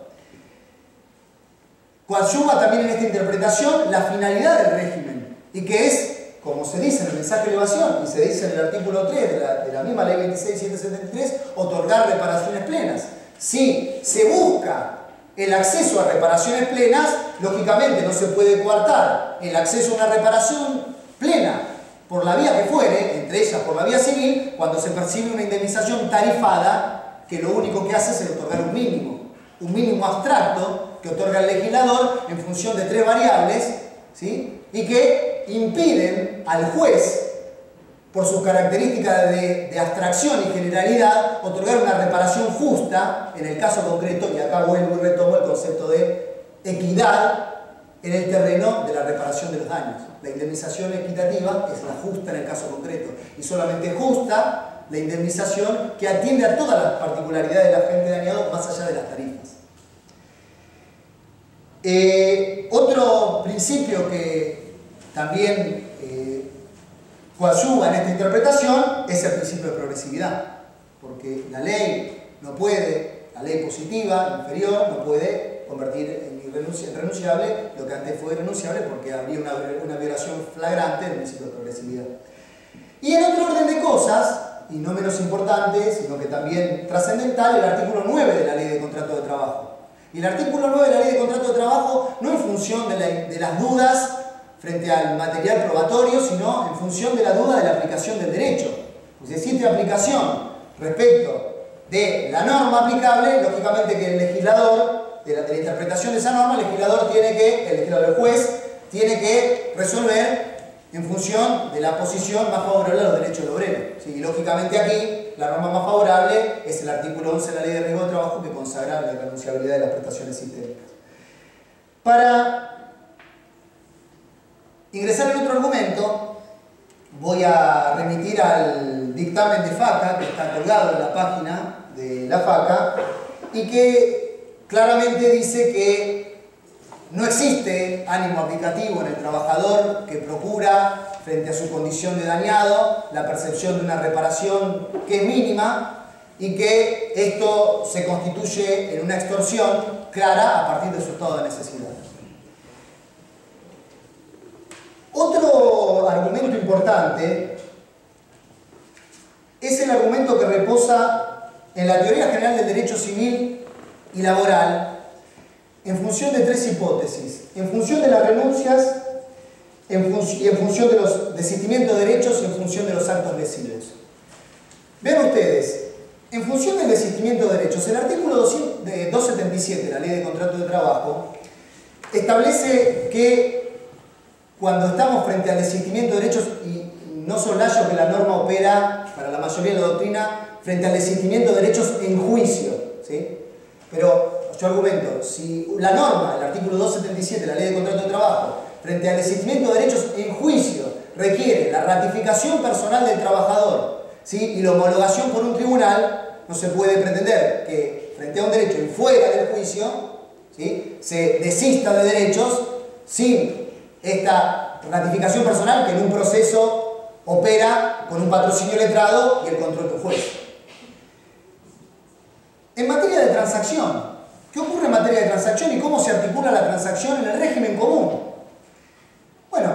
S1: Coadyuva también en esta interpretación la finalidad del régimen, y que es, como se dice en el mensaje de elevación y se dice en el artículo 3 de la misma ley 26773, otorgar reparaciones plenas. Si se busca el acceso a reparaciones plenas, lógicamente no se puede coartar el acceso a una reparación plena por la vía que fuere, entre ellas por la vía civil, cuando se percibe una indemnización tarifada que lo único que hace es otorgar un mínimo abstracto, que otorga el legislador en función de 3 variables, ¿sí? Y que impiden al juez, por sus características de abstracción y generalidad, otorgar una reparación justa en el caso concreto, y acá vuelvo y retomo el concepto de equidad en el terreno de la reparación de los daños. La indemnización equitativa es la justa en el caso concreto, y solamente justa la indemnización que atiende a todas las particularidades del agente dañado más allá de las tarifas. Otro principio que también coadyuva en esta interpretación es el principio de progresividad, porque la ley no puede, la ley positiva, inferior, no puede convertir en irrenunciable lo que antes fue irrenunciable, porque habría una violación flagrante del principio de progresividad. Y en otro orden de cosas, y no menos importante, sino que también trascendental, el artículo 9 de la Ley de Contrato de Trabajo. Y el artículo 9 de la Ley de Contrato de Trabajo no en función de las dudas frente al material probatorio, sino en función de la duda de la aplicación del derecho. Si existe aplicación respecto de la norma aplicable, lógicamente que el legislador, de la interpretación de esa norma, el juez tiene que resolver en función de la posición más favorable a los derechos del obrero. ¿Sí? Y lógicamente aquí la norma más favorable es el artículo 11 de la Ley de Riesgo de Trabajo, que consagra la irrenunciabilidad de las prestaciones sistémicas. Para ingresar en otro argumento, voy a remitir al dictamen de FACA, que está colgado en la página de la FACA, y que claramente dice que no existe ánimo aplicativo en el trabajador que procura, frente a su condición de dañado, la percepción de una reparación que es mínima, y que esto se constituye en una extorsión clara a partir de su estado de necesidad. Otro argumento importante es el argumento que reposa en la teoría general del derecho civil y laboral en función de 3 hipótesis: en función de las renuncias, y en función de los desistimientos de derechos, y en función de los actos lesivos. Vean ustedes, en función del desistimiento de derechos, el artículo 277 de la Ley de Contrato de Trabajo establece que cuando estamos frente al desistimiento de derechos, y no soslayo que la norma opera, para la mayoría de la doctrina, frente al desistimiento de derechos en juicio, ¿sí? Pero yo argumento, si la norma, el artículo 277 de la Ley de Contrato de Trabajo, frente al desistimiento de derechos en juicio, requiere la ratificación personal del trabajador, ¿sí? Y la homologación por un tribunal, no se puede pretender que frente a un derecho y fuera del juicio, ¿sí?, se desista de derechos sin esta ratificación personal, que en un proceso opera con un patrocinio letrado y el control del juez. En materia de transacción, ¿qué ocurre en materia de transacción y cómo se articula la transacción en el régimen común? Bueno,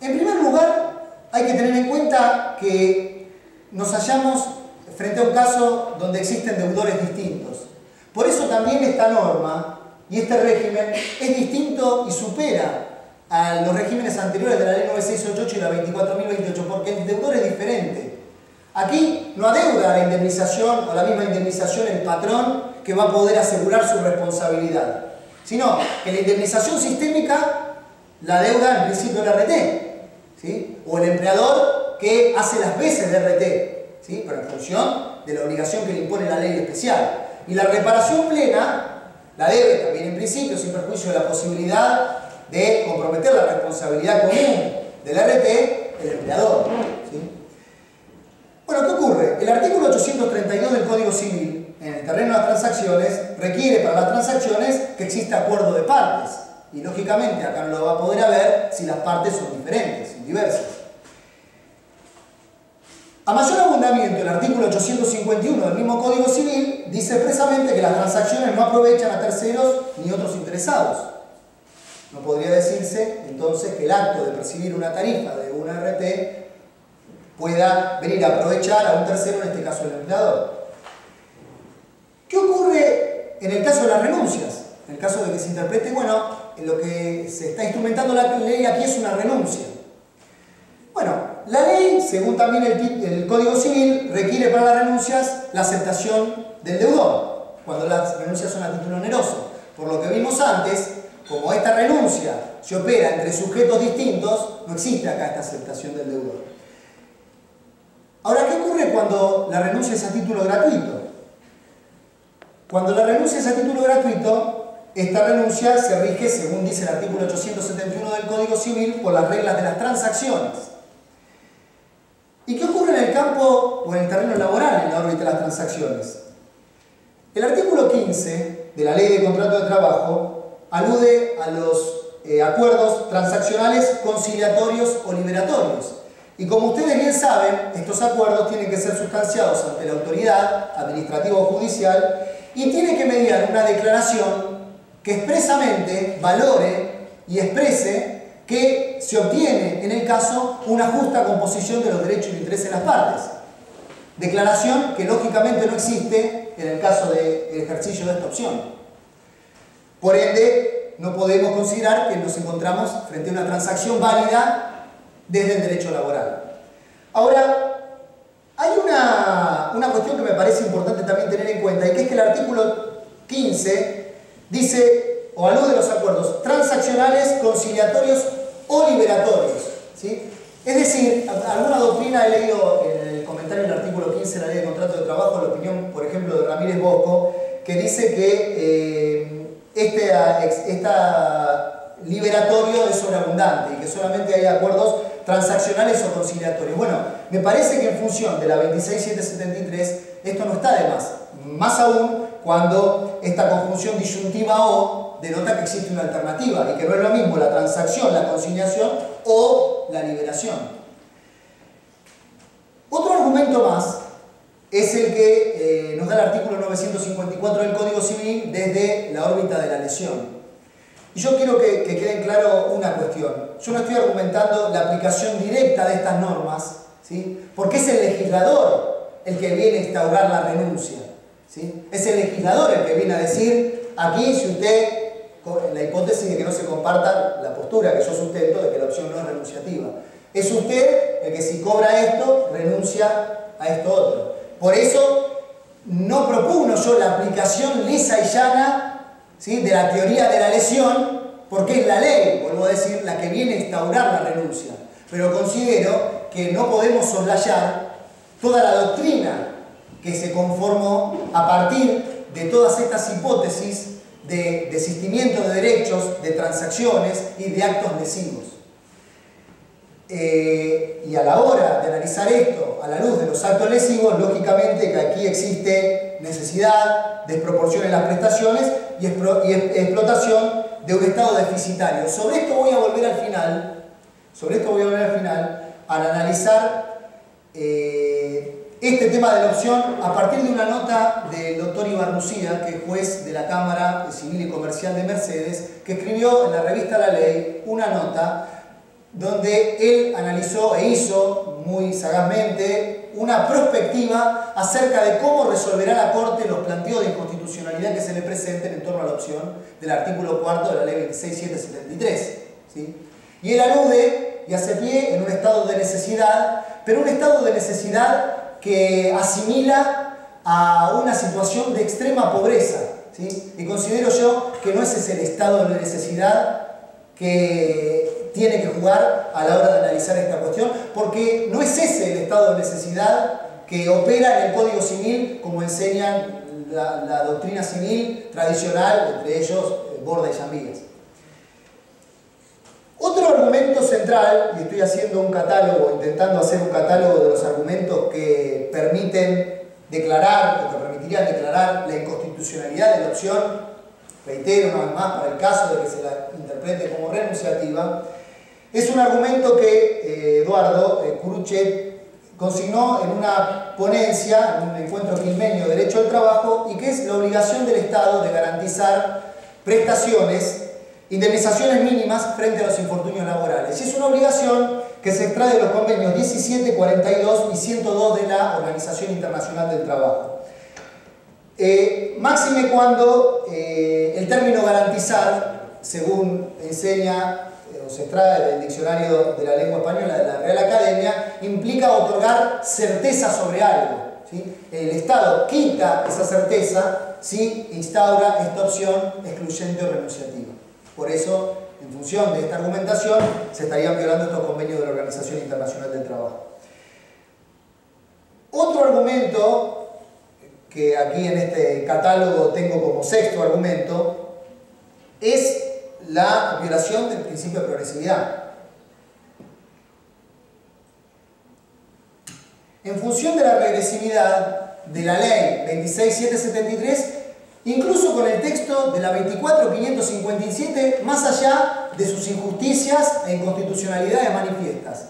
S1: en primer lugar, hay que tener en cuenta que nos hallamos frente a un caso donde existen deudores distintos. Por eso también esta norma y este régimen es distinto y supera a los regímenes anteriores de la Ley 9688 y la 24.028, porque el deudor es diferente. Aquí no adeuda la indemnización o la misma indemnización el patrón que va a poder asegurar su responsabilidad, sino que la indemnización sistémica la adeuda en principio el RT, ¿sí?, o el empleador que hace las veces de RT, ¿sí?, pero en función de la obligación que le impone la ley especial. Y la reparación plena la debe también en principio, sin perjuicio de la posibilidad de comprometer la responsabilidad común del RT, el empleador, ¿sí? Bueno, ¿qué ocurre? El artículo 832 del Código Civil, en el terreno de las transacciones, requiere para las transacciones que exista acuerdo de partes. Y lógicamente acá no lo va a poder haber si las partes son diferentes, son diversas. A mayor abundamiento, el artículo 851 del mismo Código Civil dice expresamente que las transacciones no aprovechan a terceros ni otros interesados. No podría decirse entonces que el acto de percibir una tarifa de una RT pueda venir a aprovechar a un tercero, en este caso el empleador. ¿Qué ocurre en el caso de las renuncias? En el caso de que se interprete, bueno, en lo que se está instrumentando la ley aquí es una renuncia. Bueno, la ley, según también el Código Civil, requiere para las renuncias la aceptación del deudor, cuando las renuncias son a título oneroso. Por lo que vimos antes, como esta renuncia se opera entre sujetos distintos, no existe acá esta aceptación del deudor. Ahora, ¿qué ocurre cuando la renuncia es a título gratuito? Cuando la renuncia es a título gratuito, esta renuncia se rige, según dice el artículo 871 del Código Civil, por las reglas de las transacciones. ¿Y qué ocurre en el campo o en el terreno laboral en la órbita de las transacciones? El artículo 15 de la Ley de Contrato de Trabajo alude a los acuerdos transaccionales conciliatorios o liberatorios. Y como ustedes bien saben, estos acuerdos tienen que ser sustanciados ante la autoridad administrativa o judicial y tiene que mediar una declaración que expresamente valore y exprese que se obtiene, en el caso, una justa composición de los derechos y intereses de las partes. Declaración que lógicamente no existe en el caso del ejercicio de esta opción. Por ende, no podemos considerar que nos encontramos frente a una transacción válida desde el derecho laboral. Ahora, hay una cuestión que me parece importante también tener en cuenta, y que es que el artículo 15 dice, o alude a los acuerdos transaccionales, conciliatorios o liberatorios, ¿sí? Es decir, alguna doctrina he leído en el comentario del artículo 15 de la Ley de Contrato de Trabajo, la opinión, por ejemplo, de Ramírez Bosco, que dice que esta liberatorio es sobreabundante y que solamente hay acuerdos transaccionales o conciliatorios. Bueno, me parece que en función de la 26773 esto no está de más aún cuando esta conjunción disyuntiva o denota que existe una alternativa y que no es lo mismo la transacción, la conciliación o la liberación. Otro argumento más es el que nos da el artículo 954 del Código Civil desde la órbita de la lesión. Y yo quiero que quede claro una cuestión. Yo no estoy argumentando la aplicación directa de estas normas, ¿sí? Porque es el legislador el que viene a instaurar la renuncia, ¿sí? Es el legislador el que viene a decir, aquí si usted, en la hipótesis de que no se comparta la postura que yo sustento de que la opción no es renunciativa, es usted el que si cobra esto, renuncia a esto otro. Por eso no propugno yo la aplicación lisa y llana, ¿sí?, de la teoría de la lesión, porque es la ley, vuelvo a decir, la que viene a instaurar la renuncia. Pero considero que no podemos soslayar toda la doctrina que se conformó a partir de todas estas hipótesis de desistimiento de derechos, de transacciones y de actos lesivos. Y a la hora de analizar esto a la luz de los actos lesivos, lógicamente que aquí existe necesidad, desproporción en las prestaciones y explotación de un estado deficitario. Sobre esto voy a volver al final, al analizar este tema de la opción a partir de una nota del doctor Ibarrucía, que es juez de la Cámara Civil y Comercial de Mercedes, que escribió en la revista La Ley una nota donde él analizó e hizo muy sagazmente una prospectiva acerca de cómo resolverá la Corte los planteos de inconstitucionalidad que se le presenten en torno a la opción del artículo 4 de la Ley 26773, ¿sí? Y él alude y hace pie en un estado de necesidad, pero un estado de necesidad que asimila a una situación de extrema pobreza, ¿sí? Y considero yo que no ese es el estado de necesidad que tiene que jugar a la hora de analizar esta cuestión, porque no es ese el estado de necesidad que opera en el Código Civil como enseñan la doctrina civil tradicional, entre ellos Borda y Llambias. Otro argumento central, y estoy haciendo un catálogo, intentando hacer un catálogo de los argumentos que permiten declarar, o que permitirían declarar la inconstitucionalidad de la opción, reitero una vez más, para el caso de que se la interprete como renunciativa, es un argumento que Eduardo Curuchet consignó en una ponencia, en un encuentro quilmenio de Derecho al Trabajo, y que es la obligación del Estado de garantizar prestaciones, indemnizaciones mínimas frente a los infortunios laborales. Y es una obligación que se extrae de los convenios 17, 42 y 102 de la Organización Internacional del Trabajo. Máxime cuando el término garantizar, según enseña o se extrae del diccionario de la lengua española de la Real Academia, implica otorgar certeza sobre algo, ¿sí? El Estado quita esa certeza si instaura esta opción excluyente o renunciativa. Por eso, en función de esta argumentación, se estarían violando estos convenios de la Organización Internacional del Trabajo. Otro argumento que aquí en este catálogo tengo como sexto argumento es la violación del principio de progresividad. En función de la regresividad de la ley 26773, incluso con el texto de la 24557, más allá de sus injusticias e inconstitucionalidades manifiestas.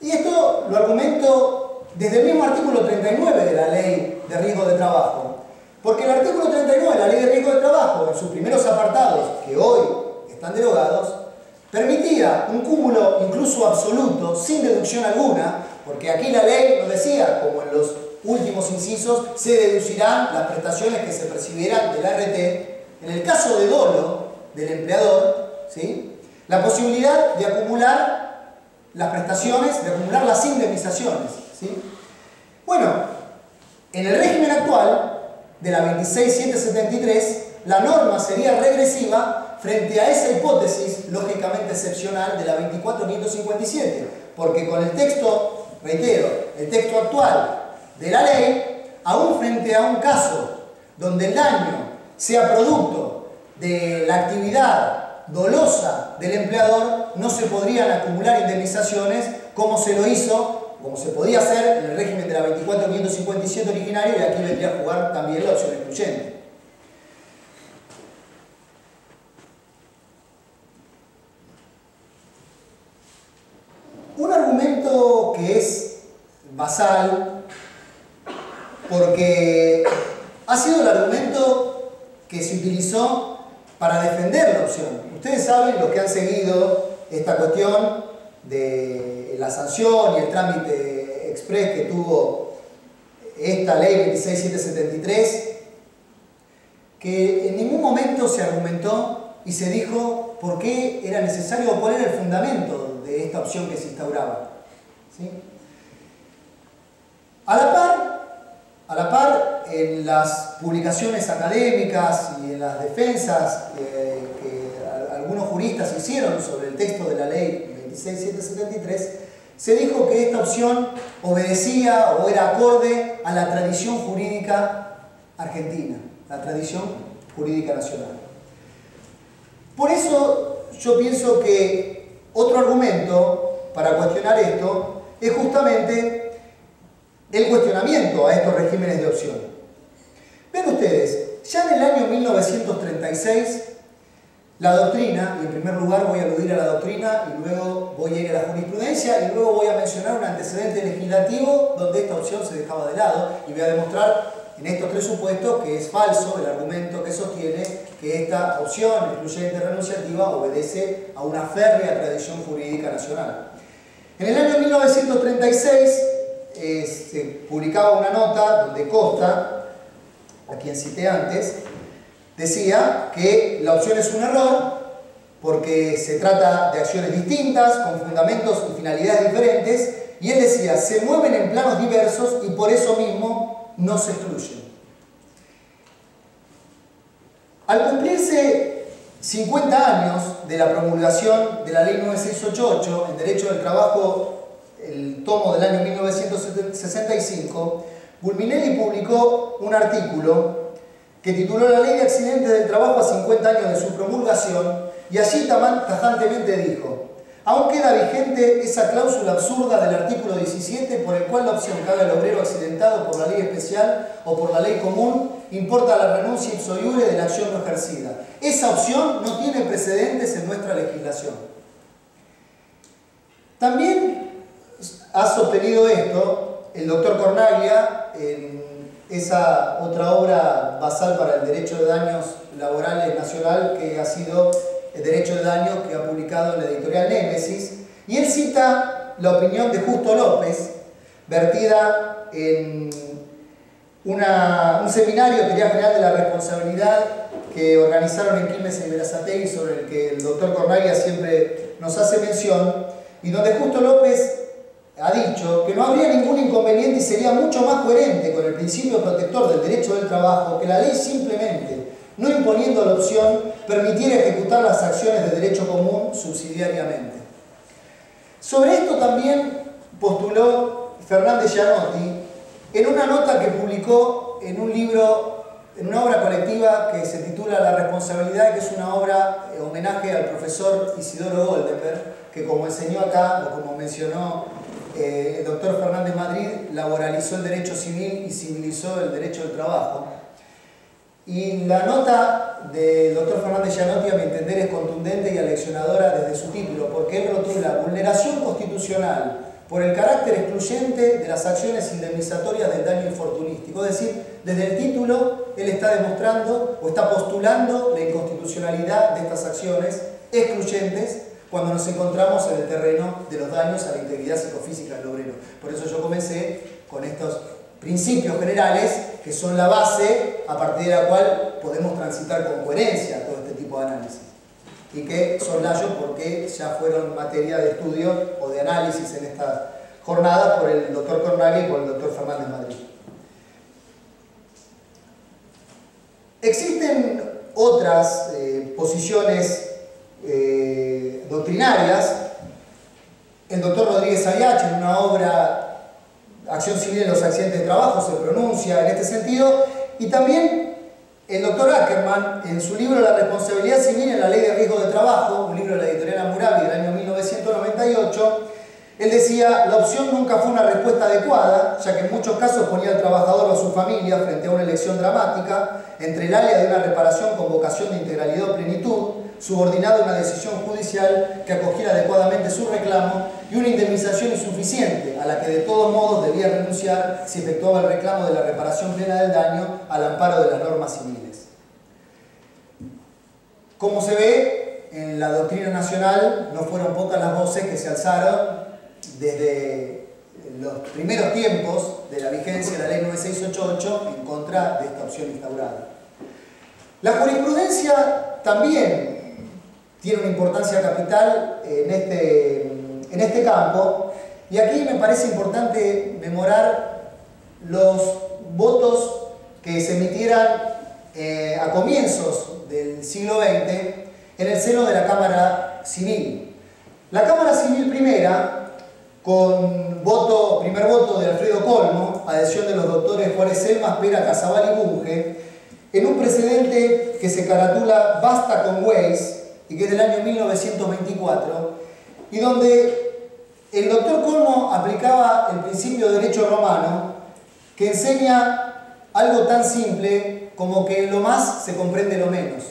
S1: Y esto lo argumento desde el mismo artículo 39 de la Ley de Riesgo de Trabajo. Porque el artículo 39 de la Ley de Riesgo de Trabajo, en sus primeros apartados, que hoy están derogados, permitía un cúmulo incluso absoluto, sin deducción alguna, porque aquí la ley nos decía, como en los últimos incisos, se deducirán las prestaciones que se percibieran del ART. En el caso de dolo del empleador, ¿sí?, la posibilidad de acumular las prestaciones, de acumular las indemnizaciones, ¿sí? Bueno, en el régimen actual de la 26773, la norma sería regresiva frente a esa hipótesis lógicamente excepcional de la 24557, porque con el texto, reitero, el texto actual de la ley, aún frente a un caso donde el daño sea producto de la actividad dolosa del empleador, no se podrían acumular indemnizaciones como se lo hizo, como se podía hacer en el régimen de la 24557 originario, y aquí vendría a jugar también la opción excluyente. Un argumento que es basal, porque ha sido el argumento que se utilizó para defender la opción. Ustedes saben, los que han seguido esta cuestión de la sanción y el trámite express que tuvo esta ley 26773, que en ningún momento se argumentó y se dijo por qué era necesario o cuál era el fundamento de esta opción que se instauraba, ¿sí? A la par, en las publicaciones académicas y en las defensas que algunos juristas hicieron sobre el texto de la ley 26773, se dijo que esta opción obedecía o era acorde a la tradición jurídica argentina, la tradición jurídica nacional. Por eso yo pienso que otro argumento para cuestionar esto es justamente el cuestionamiento a estos regímenes de opción. Ven ustedes, ya en el año 1936, la doctrina, y en primer lugar voy a aludir a la doctrina y luego voy a ir a la jurisprudencia y luego voy a mencionar un antecedente legislativo donde esta opción se dejaba de lado, y voy a demostrar en estos tres supuestos que es falso el argumento que sostiene que esta opción excluyente renunciativa obedece a una férrea tradición jurídica nacional. En el año 1936 se publicaba una nota donde Costa, a quien cité antes, decía que la opción es un error porque se trata de acciones distintas, con fundamentos y finalidades diferentes, y él decía, se mueven en planos diversos y por eso mismo no se excluyen. Al cumplirse 50 años de la promulgación de la Ley 9688 en Derecho del Trabajo, el tomo del año 1965, Bulminelli publicó un artículo que tituló La Ley de Accidentes del Trabajo a 50 años de su promulgación, y allí tajantemente dijo: aún queda vigente esa cláusula absurda del artículo 17 por el cual la opción que haga el obrero accidentado por la ley especial o por la ley común importa la renuncia ipso iure de la acción no ejercida. Esa opción no tiene precedentes en nuestra legislación. También ha sostenido esto el doctor Cornaglia en esa otra obra basal para el derecho de daños laborales nacional, que ha sido el derecho de daños, que ha publicado en la editorial Némesis, y él cita la opinión de Justo López, vertida en un seminario de teoría general de la responsabilidad que organizaron en Quilmes y Berazategui, sobre el que el doctor Cornaglia siempre nos hace mención, y donde Justo López ha dicho que no habría ningún inconveniente y sería mucho más coherente con el principio protector del derecho del trabajo que la ley simplemente, no imponiendo la opción, permitiera ejecutar las acciones de derecho común subsidiariamente. Sobre esto también postuló Fernández Gianotti en una nota que publicó en un libro, en una obra colectiva que se titula La responsabilidad, que es una obra homenaje al profesor Isidoro Goldenberg, que como enseñó acá, o como mencionó el doctor Fernández Madrid, laboralizó el derecho civil y civilizó el derecho del trabajo. Y la nota del doctor Fernández Gianotti, a mi entender, es contundente y aleccionadora desde su título, porque él rotula vulneración constitucional por el carácter excluyente de las acciones indemnizatorias del daño infortunístico. Es decir, desde el título él está demostrando o está postulando la inconstitucionalidad de estas acciones excluyentes cuando nos encontramos en el terreno de los daños a la integridad psicofísica del obrero. Por eso yo comencé con estos principios generales que son la base a partir de la cual podemos transitar con coherencia todo este tipo de análisis. Y que soslayo porque ya fueron materia de estudio o de análisis en esta jornada por el doctor Cornaglia y por el doctor Fernández Madrid. Existen otras posiciones doctrinarias. El doctor Rodríguez Ayache, en una obra Acción Civil en los Accidentes de Trabajo, se pronuncia en este sentido, y también el doctor Ackerman, en su libro La responsabilidad civil en la ley de riesgo de trabajo, un libro de la editorial Hammurabi del año 1998, él decía: la opción nunca fue una respuesta adecuada, ya que en muchos casos ponía al trabajador o a su familia frente a una elección dramática entre el área de una reparación con vocación de integralidad o plenitud, subordinado a una decisión judicial que acogiera adecuadamente su reclamo, y una indemnización insuficiente a la que de todos modos debía renunciar si efectuaba el reclamo de la reparación plena del daño al amparo de las normas civiles. Como se ve, en la doctrina nacional no fueron pocas las voces que se alzaron desde los primeros tiempos de la vigencia de la ley 9688 en contra de esta opción instaurada. La jurisprudencia también tiene una importancia capital en este campo, y aquí me parece importante memorar los votos que se emitieran a comienzos del siglo XX en el seno de la Cámara Civil. La Cámara Civil primera, con primer voto de Alfredo Colmo, adhesión de los doctores Juárez Selmas, Pera, Casabal y Bunge, en un precedente que se caratula Basta con Weiss, y que es del año 1924, y donde el doctor Colmo aplicaba el principio de derecho romano, que enseña algo tan simple como que en lo más se comprende lo menos,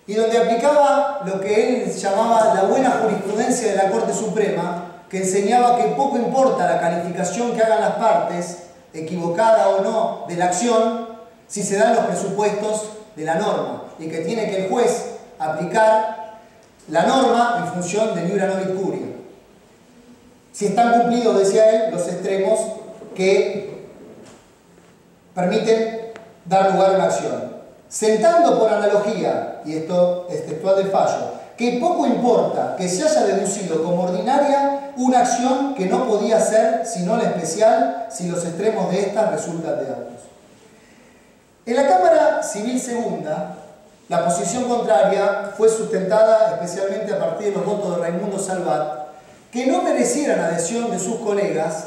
S1: y donde aplicaba lo que él llamaba la buena jurisprudencia de la Corte Suprema, que enseñaba que poco importa la calificación que hagan las partes, equivocada o no, de la acción, si se dan los presupuestos de la norma, y que tiene que el juez aplicar la norma en función de libra novit curia. Si están cumplidos, decía él, los extremos que permiten dar lugar a una acción. Sentando por analogía, y esto es textual del fallo, que poco importa que se haya deducido como ordinaria una acción que no podía ser sino la especial si los extremos de esta resultan de ambos. En la Cámara Civil Segunda, la posición contraria fue sustentada especialmente a partir de los votos de Raimundo Salvat, que no merecieran adhesión de sus colegas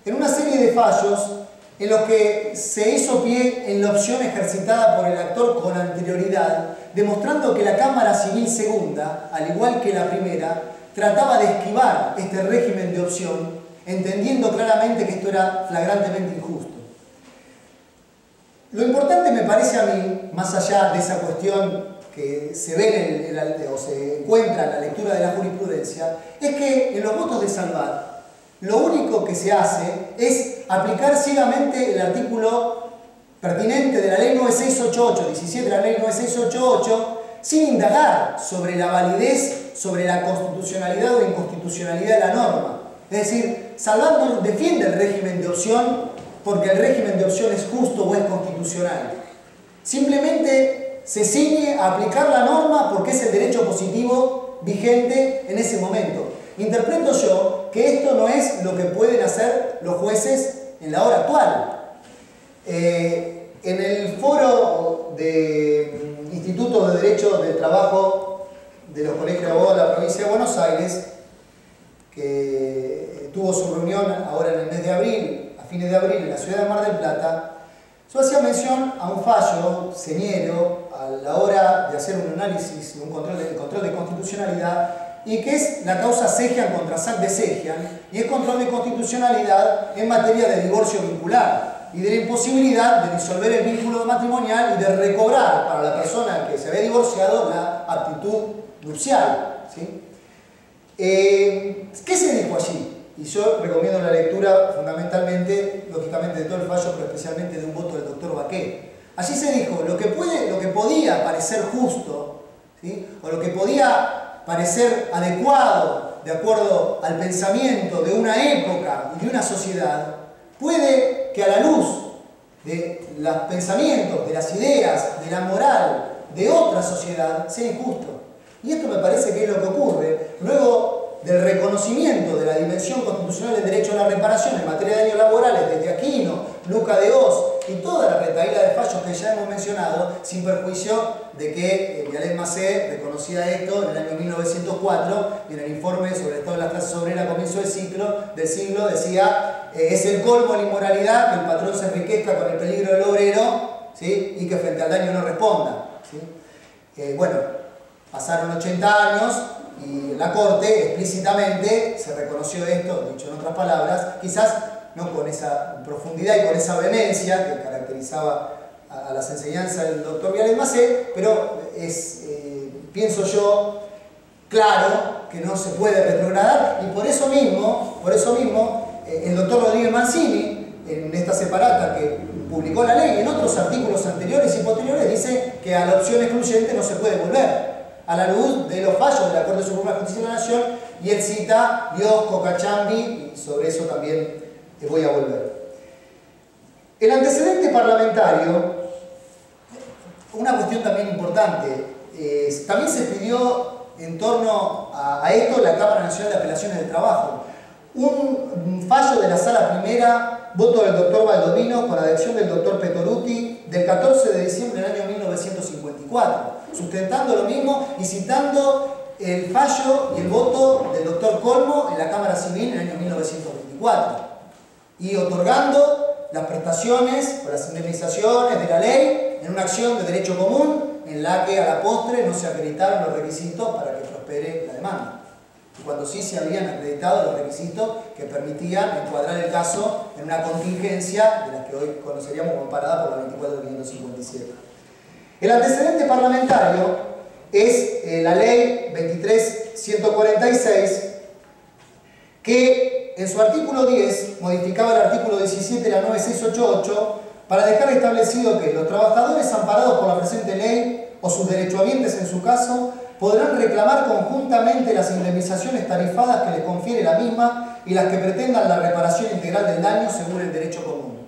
S1: en una serie de fallos en los que se hizo pie en la opción ejercitada por el actor con anterioridad, demostrando que la Cámara Civil Segunda, al igual que la primera, trataba de esquivar este régimen de opción, entendiendo claramente que esto era flagrantemente injusto. Lo importante me parece a mí, más allá de esa cuestión que se ve o se encuentra en la lectura de la jurisprudencia, es que en los votos de Salvat, lo único que se hace es aplicar ciegamente el artículo pertinente de la ley 9688, 17 de la ley 9688, sin indagar sobre la validez, sobre la constitucionalidad o inconstitucionalidad de la norma. Es decir, Salvat no defiende el régimen de opción porque el régimen de opción es justo o es constitucional. Simplemente se ciñe a aplicar la norma porque es el derecho positivo vigente en ese momento. Interpreto yo que que esto no es lo que pueden hacer los jueces en la hora actual. En el foro de Institutos de Derecho del Trabajo de los Colegios de Abogados de la Provincia de Buenos Aires, que tuvo su reunión ahora en el mes de abril, a fines de abril, en la ciudad de Mar del Plata, yo hacía mención a un fallo señero a la hora de hacer un análisis, un control de constitucionalidad, y que es la causa Segian contra SAC de Segian, y es control de constitucionalidad en materia de divorcio vincular y de la imposibilidad de disolver el vínculo matrimonial y de recobrar para la persona que se había divorciado la aptitud nupcial, ¿sí? ¿Qué se dijo allí? Y yo recomiendo la lectura fundamentalmente, lógicamente, de todo el fallo, pero especialmente de un voto del doctor Baquet. Allí se dijo lo que podía parecer justo, ¿sí? O lo que podía parecer adecuado de acuerdo al pensamiento de una época y de una sociedad, puede que a la luz de los pensamientos, de las ideas, de la moral de otra sociedad sea injusto. Y esto me parece que es lo que ocurre luego del reconocimiento de la dimensión constitucional del derecho a la reparación en materia de daños laborales desde Aquino, Luca de Oz y toda la retahíla de fallos que ya hemos mencionado, sin perjuicio de que Vialet Macé reconocía esto en el año 1904 y en el informe sobre el estado de las clases obreras a comienzo del siglo decía es el colmo de la inmoralidad que el patrón se enriquezca con el peligro del obrero, ¿sí? Y que frente al daño no responda, ¿sí? Bueno, pasaron 80 años y en la Corte explícitamente se reconoció esto, dicho en otras palabras, quizás no con esa profundidad y con esa vehemencia que caracterizaba a las enseñanzas del doctor Vialet Macé, pero es, pienso yo, claro que no se puede retrogradar, y por eso mismo el doctor Rodríguez Mancini, en esta separata que publicó la ley, en otros artículos anteriores y posteriores, dice que a la opción excluyente no se puede volver, a la luz de los fallos de la Corte Suprema de Justicia de la Nación, y él cita Biosco, Cachambi, y sobre eso también voy a volver. El antecedente parlamentario, una cuestión también importante, también se pidió en torno a esto la Cámara Nacional de Apelaciones del Trabajo. Un fallo de la Sala Primera, voto del doctor Baldovino con adhesión del doctor Petoruti, del 14 de diciembre del año 1954, sustentando lo mismo y citando el fallo y el voto del doctor Colmo en la Cámara Civil en el año 1924, y otorgando las prestaciones o las indemnizaciones de la ley en una acción de derecho común en la que a la postre no se acreditaron los requisitos para que prospere la demanda, y cuando sí se habían acreditado los requisitos que permitían encuadrar el caso en una contingencia de las que hoy conoceríamos como parada por la 24.557. El antecedente parlamentario es la ley 23.146, que en su artículo 10 modificaba el artículo 17 de la 9688 para dejar establecido que los trabajadores amparados por la presente ley o sus derechohabientes en su caso podrán reclamar conjuntamente las indemnizaciones tarifadas que les confiere la misma y las que pretendan la reparación integral del daño según el derecho común.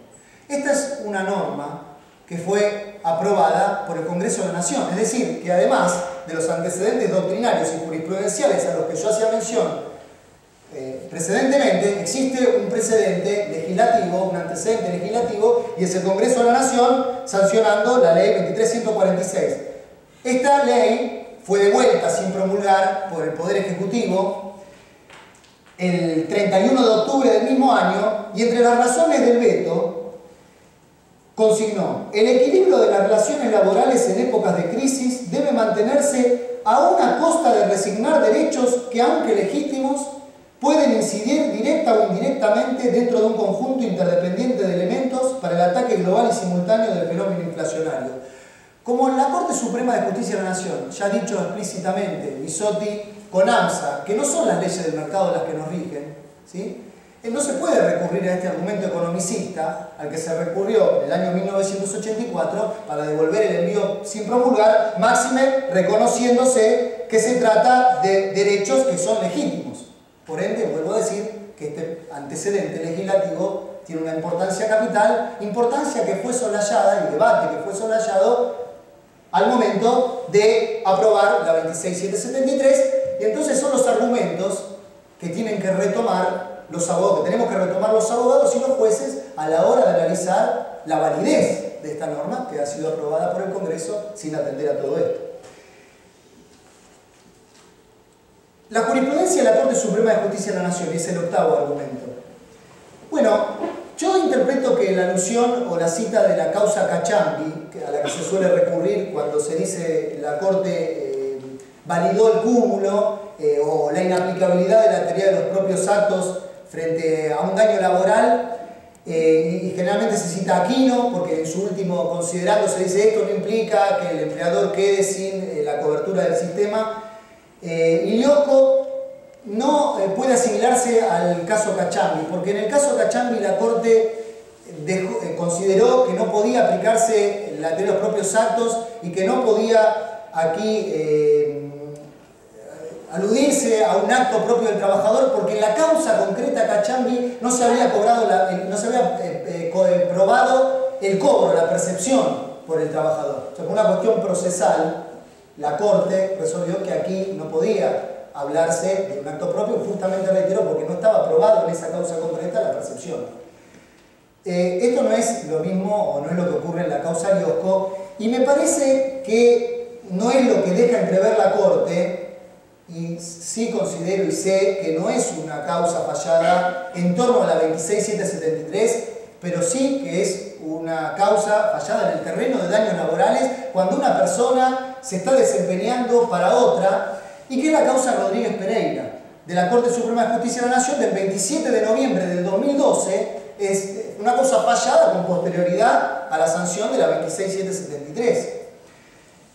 S1: Esta es una norma que fue aprobada por el Congreso de la Nación, es decir, que además de los antecedentes doctrinarios y jurisprudenciales a los que yo hacía mención precedentemente, existe un precedente legislativo, un antecedente legislativo, y es el Congreso de la Nación sancionando la ley 23.146. Esta ley fue devuelta sin promulgar por el Poder Ejecutivo el 31 de octubre del mismo año, y entre las razones del veto consignó: el equilibrio de las relaciones laborales en épocas de crisis debe mantenerse a una costa de resignar derechos que, aunque legítimos, pueden incidir directa o indirectamente dentro de un conjunto interdependiente de elementos para el ataque global y simultáneo del fenómeno inflacionario. Como la Corte Suprema de Justicia de la Nación ya ha dicho explícitamente, Bisotti con AMSA, que no son las leyes del mercado las que nos rigen, ¿sí? No se puede recurrir a este argumento economicista al que se recurrió en el año 1984 para devolver el envío sin promulgar, máxime reconociéndose que se trata de derechos que son legítimos. Por ende, vuelvo a decir que este antecedente legislativo tiene una importancia capital, importancia que fue soslayada, y debate que fue soslayado al momento de aprobar la 26.773, y entonces son los argumentos que tienen que retomar los abogados, que tenemos que retomar los abogados y los jueces a la hora de analizar la validez de esta norma que ha sido aprobada por el Congreso sin atender a todo esto. La jurisprudencia de la Corte Suprema de Justicia de la Nación es el octavo argumento. Bueno, yo interpreto que la alusión o la cita de la causa Cachambi, a la que se suele recurrir cuando se dice la Corte validó el cúmulo o la inaplicabilidad de la teoría de los propios actos frente a un daño laboral, y generalmente se cita Aquino, porque en su último considerando se dice esto no implica que el empleador quede sin la cobertura del sistema. Iliosco no puede asimilarse al caso Cachambi, porque en el caso Cachambi la Corte consideró que no podía aplicarse la teoría de los propios actos y que no podía aquí aludirse a un acto propio del trabajador, porque en la causa concreta Cachambi no se había probado el cobro, la percepción por el trabajador. O sea, por una cuestión procesal, la Corte resolvió que aquí no podía hablarse de un acto propio, justamente reitero, porque no estaba probado en esa causa concreta la percepción. Esto no es lo mismo o no es lo que ocurre en la causa Iliosco, y me parece que no es lo que deja entrever la Corte, y sí considero y sé que no es una causa fallada en torno a la 26773, pero sí que es una causa fallada en el terreno de daños laborales cuando una persona se está desempeñando para otra, y que es la causa Rodríguez Pereira de la Corte Suprema de Justicia de la Nación del 27 de noviembre del 2012, es una causa fallada con posterioridad a la sanción de la 26773.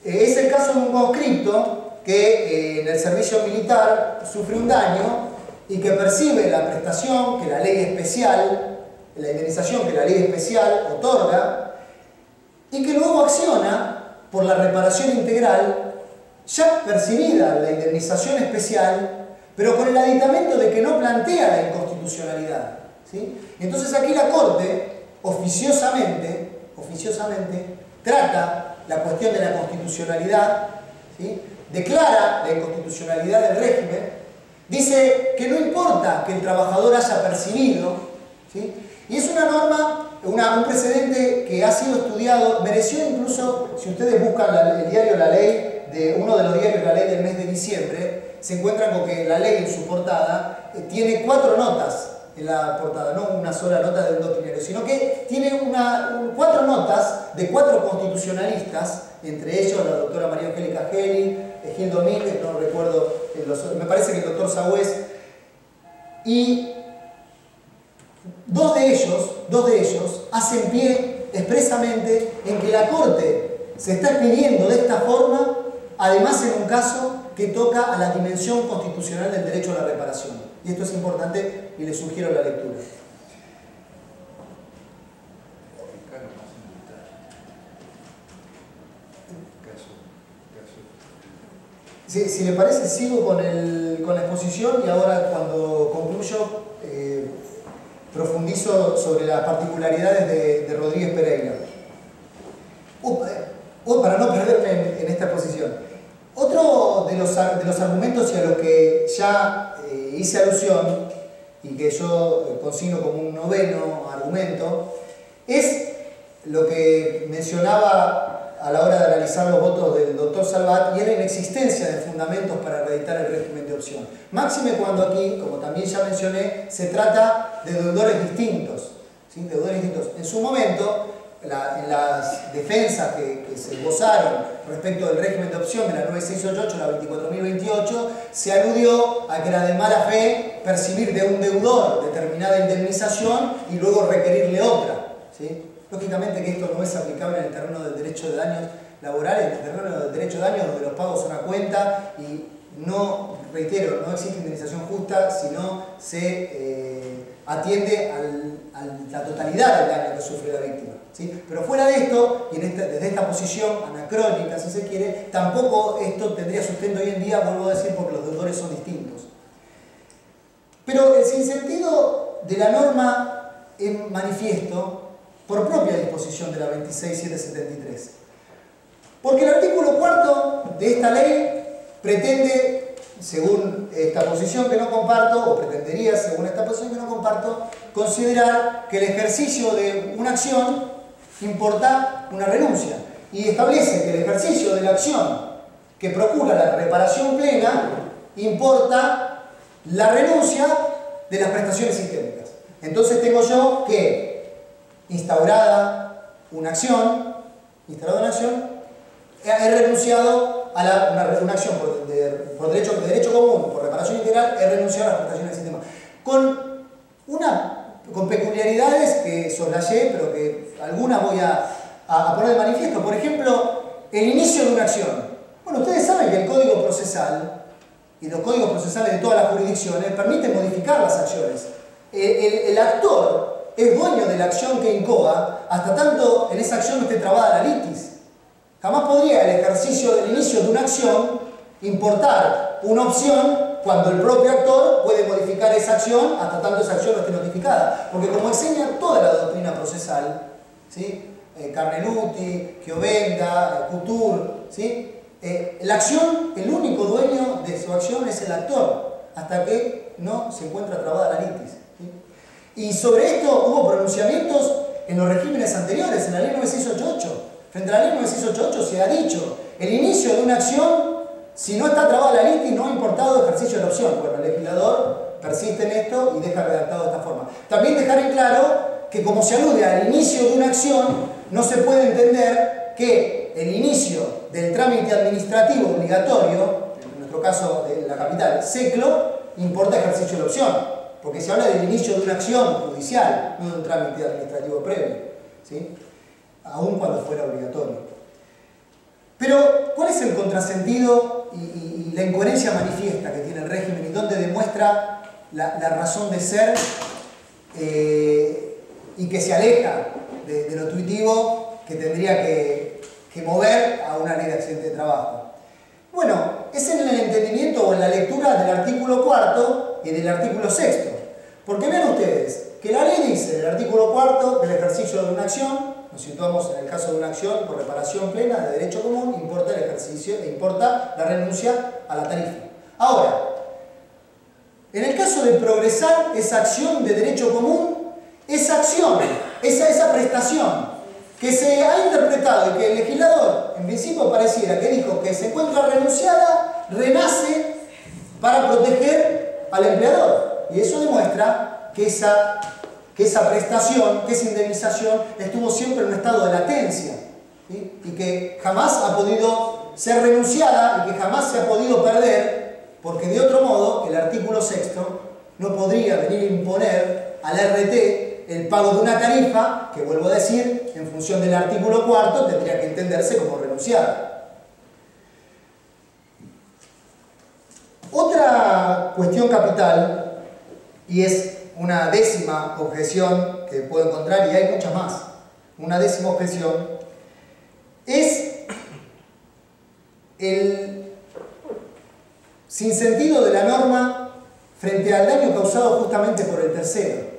S1: Es el caso de un conscripto que en el servicio militar sufre un daño y que percibe la prestación que la ley especial, la indemnización que la ley especial otorga, y que luego acciona por la reparación integral ya percibida la indemnización especial, pero con el aditamento de que no plantea la inconstitucionalidad, ¿sí? Entonces aquí la Corte oficiosamente trata la cuestión de la constitucionalidad, ¿sí? Declara la inconstitucionalidad del régimen, dice que no importa que el trabajador haya percibido, ¿sí? Y es una norma, un precedente que ha sido estudiado, mereció incluso, si ustedes buscan el diario La Ley, de uno de los diarios La Ley del mes de diciembre, se encuentran con que la ley en su portada tiene 4 notas en la portada, no una sola nota de un doctrinario, sino que tiene 4 notas de 4 constitucionalistas, entre ellos la doctora María Angélica Geli, Gil Domínguez, no recuerdo, me parece que el doctor Sagüez, y dos de ellos hacen pie expresamente en que la Corte se está expidiendo de esta forma, además en un caso que toca a la dimensión constitucional del derecho a la reparación. Y esto es importante y les sugiero la lectura. Si le parece, sigo con la exposición y ahora cuando concluyo profundizo sobre las particularidades de Rodríguez Pereira. Para no perderme en esta exposición. Otro de los argumentos y a los que ya hice alusión y que yo consigno como un noveno argumento es lo que mencionaba a la hora de analizar los votos del doctor Salvat, y es la inexistencia de fundamentos para reeditar el régimen de opción. Máxime cuando aquí, como también ya mencioné, se trata de deudores distintos, ¿sí? Deudores distintos. En su momento, en las defensas que se gozaron respecto del régimen de opción de la 9688, la 24.028, se aludió a que era de mala fe percibir de un deudor determinada indemnización y luego requerirle otra, ¿sí? Lógicamente que esto no es aplicable en el terreno del derecho de daños laborales, en el terreno del derecho de daños donde los pagos son a cuenta y no, reitero, no existe indemnización justa si no se atiende a la totalidad del daño que sufre la víctima, ¿sí? Pero fuera de esto, y desde esta posición anacrónica, si se quiere, tampoco esto tendría sustento hoy en día, vuelvo a decir, porque los deudores son distintos. Pero el sinsentido de la norma es manifiesto por propia disposición de la 26773. Porque el artículo 4 de esta ley pretende según esta posición que no comparto, o pretendería, según esta posición que no comparto, considerar que el ejercicio de una acción importa una renuncia. Y establece que el ejercicio de la acción que procura la reparación plena importa la renuncia de las prestaciones sistémicas. Entonces tengo yo que, instaurada una acción, he renunciado a una acción por derecho común, por reparación integral, he renunciado a las prestaciones del sistema. Con peculiaridades que soslayé, pero que algunas voy a poner de manifiesto. Por ejemplo, el inicio de una acción. Bueno, ustedes saben que el Código Procesal y los códigos procesales de todas las jurisdicciones permiten modificar las acciones. El actor es dueño de la acción que incoa hasta tanto en esa acción no esté trabada la litis. Jamás podría el ejercicio del inicio de una acción importar una opción cuando el propio actor puede modificar esa acción hasta tanto esa acción no esté notificada. Porque como enseña toda la doctrina procesal, ¿sí? Carneluti, Chiovenda, Couture, ¿sí? La acción, el único dueño de su acción es el actor, hasta que no se encuentra trabada la litis, ¿sí? Y sobre esto hubo pronunciamientos en los regímenes anteriores, en la ley 9688. Frente a la ley 9688 se ha dicho, el inicio de una acción, si no está trabada la litis, no ha importado ejercicio de la opción. Bueno, el legislador persiste en esto y deja redactado de esta forma. También dejar en claro que como se alude al inicio de una acción, no se puede entender que el inicio del trámite administrativo obligatorio, en nuestro caso de la capital, SECLO, importa ejercicio de la opción, porque se habla del inicio de una acción judicial, no de un trámite administrativo previo, ¿sí? Aun cuando fuera obligatorio. Pero, ¿cuál es el contrasentido y la incoherencia manifiesta que tiene el régimen y donde demuestra la razón de ser y que se aleja de lo intuitivo que tendría que mover a una ley de accidente de trabajo? Bueno, es en el entendimiento o en la lectura del artículo 4 y del artículo 6. Porque vean ustedes que la ley dice en el artículo 4 que el ejercicio de una acción, nos situamos en el caso de una acción por reparación plena de derecho común, importa la renuncia a la tarifa. Ahora, en el caso de progresar esa acción de derecho común, esa acción, esa prestación que se ha interpretado y que el legislador en principio pareciera que dijo que se encuentra renunciada, renace para proteger al empleador. Y eso demuestra que esa prestación, que esa indemnización estuvo siempre en un estado de latencia, ¿sí? Y que jamás ha podido ser renunciada y que jamás se ha podido perder, porque de otro modo el artículo 6 no podría venir a imponer al RT el pago de una tarifa que, vuelvo a decir, en función del artículo 4 tendría que entenderse como renunciada. Otra cuestión capital, y es una décima objeción que puedo encontrar, y hay muchas más, una décima objeción, es el sinsentido de la norma frente al daño causado justamente por el tercero.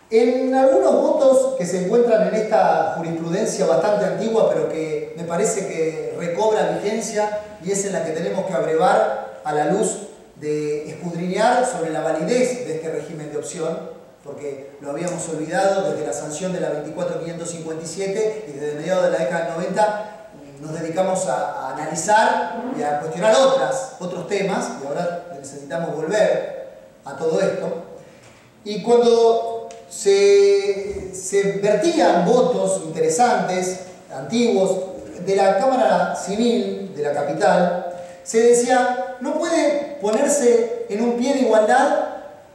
S1: En algunos votos que se encuentran en esta jurisprudencia bastante antigua, pero que me parece que recobra vigencia y es en la que tenemos que abrevar a la luz de escudriñar sobre la validez de este régimen de opción, porque lo habíamos olvidado desde la sanción de la 24.557 y desde mediados de la década del 90 nos dedicamos a analizar y a cuestionar otros temas, y ahora necesitamos volver a todo esto. Y cuando se vertían votos interesantes, antiguos, de la Cámara Civil de la capital, se decía, no puede ponerse en un pie de igualdad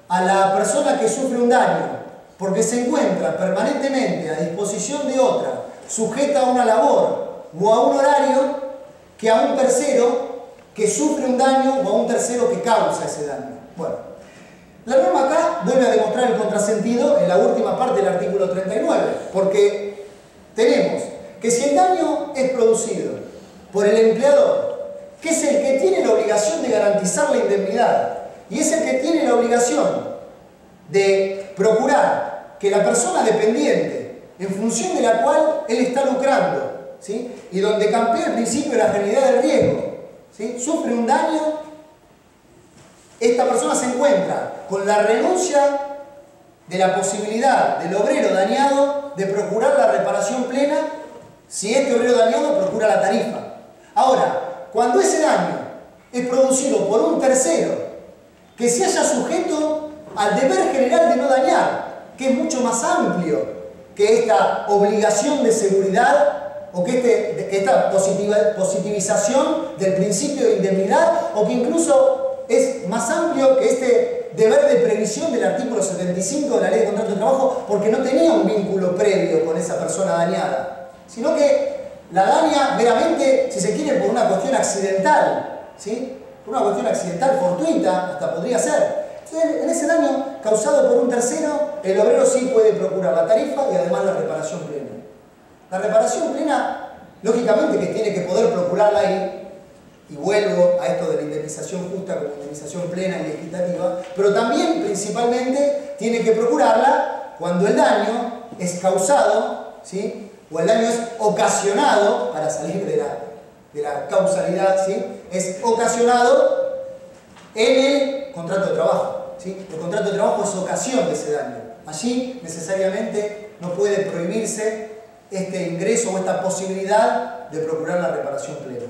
S1: a la persona que sufre un daño, porque se encuentra permanentemente a disposición de otra, sujeta a una labor o a un horario, que a un tercero que sufre un daño o a un tercero que causa ese daño. Bueno, la norma acá vuelve a demostrar el contrasentido en la última parte del artículo 39, porque tenemos que si el daño es producido por el empleador, que es el que tiene la obligación de garantizar la indemnidad, y es el que tiene la obligación de procurar que la persona dependiente, en función de la cual él está lucrando, ¿sí? Y donde campea el principio de la generalidad del riesgo, ¿sí? Sufre un daño esta persona se encuentra con la renuncia de la posibilidad del obrero dañado de procurar la reparación plena si este obrero dañado procura la tarifa. Ahora, cuando ese daño es producido por un tercero que se halla sujeto al deber general de no dañar, que es mucho más amplio que esta obligación de seguridad o que esta positivización del principio de indemnidad, o que incluso es más amplio que este deber de previsión del artículo 75 de la Ley de Contrato de Trabajo, porque no tenía un vínculo previo con esa persona dañada, sino que la daña meramente, si se quiere, por una cuestión accidental, ¿sí? Por una cuestión accidental, fortuita, hasta podría ser. Entonces, en ese daño causado por un tercero, el obrero sí puede procurar la tarifa y además la reparación plena. La reparación plena, lógicamente que tiene que poder procurarla ahí, y vuelvo a esto de la indemnización justa como indemnización plena y equitativa, pero también, principalmente, tiene que procurarla cuando el daño es causado, ¿sí? O el daño es ocasionado, para salir de la causalidad, ¿sí? Es ocasionado en el contrato de trabajo, ¿sí? El contrato de trabajo es ocasión de ese daño. Allí, necesariamente, no puede prohibirse este ingreso o esta posibilidad de procurar la reparación plena.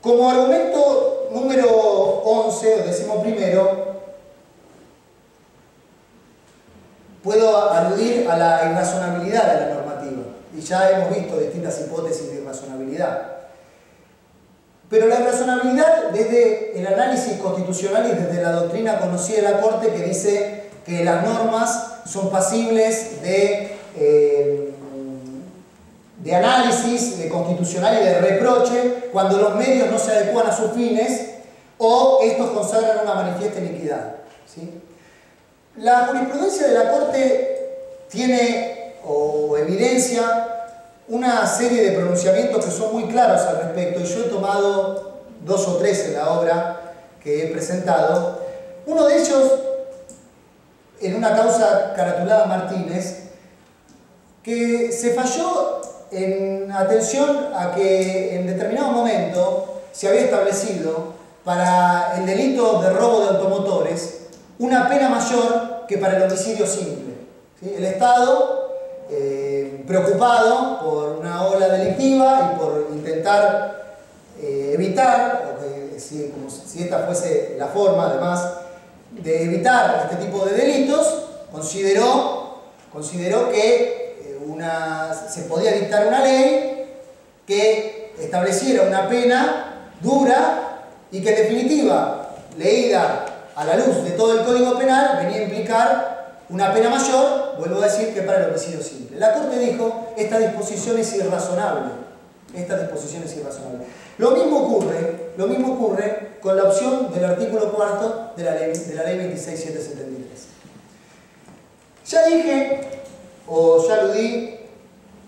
S1: Como argumento número 11, o 11º, puedo aludir a la irrazonabilidad de la normativa. Y ya hemos visto distintas hipótesis de irrazonabilidad. Pero la irrazonabilidad desde el análisis constitucional y desde la doctrina conocida de la Corte, que dice que las normas son pasibles de análisis constitucional y de reproche cuando los medios no se adecuan a sus fines o estos consagran una manifiesta iniquidad, ¿sí? La jurisprudencia de la Corte tiene o evidencia una serie de pronunciamientos que son muy claros al respecto, y yo he tomado 2 o 3 en la obra que he presentado. Uno de ellos, en una causa caratulada Martínez, que se falló en atención a que en determinado momento se había establecido para el delito de robo de automotores una pena mayor que para el homicidio simple, ¿sí? El Estado, preocupado por una ola delictiva y por intentar evitar, como si esta fuese la forma además de evitar este tipo de delitos, consideró que se podía dictar una ley que estableciera una pena dura y que en definitiva, leída a la luz de todo el Código Penal, venía a implicar una pena mayor, vuelvo a decir, que para el homicidio simple. La Corte dijo, esta disposición es irrazonable. Esta disposición es irrazonable. Lo mismo ocurre con la opción del artículo 4 de la ley 26.773. Ya dije, o ya aludí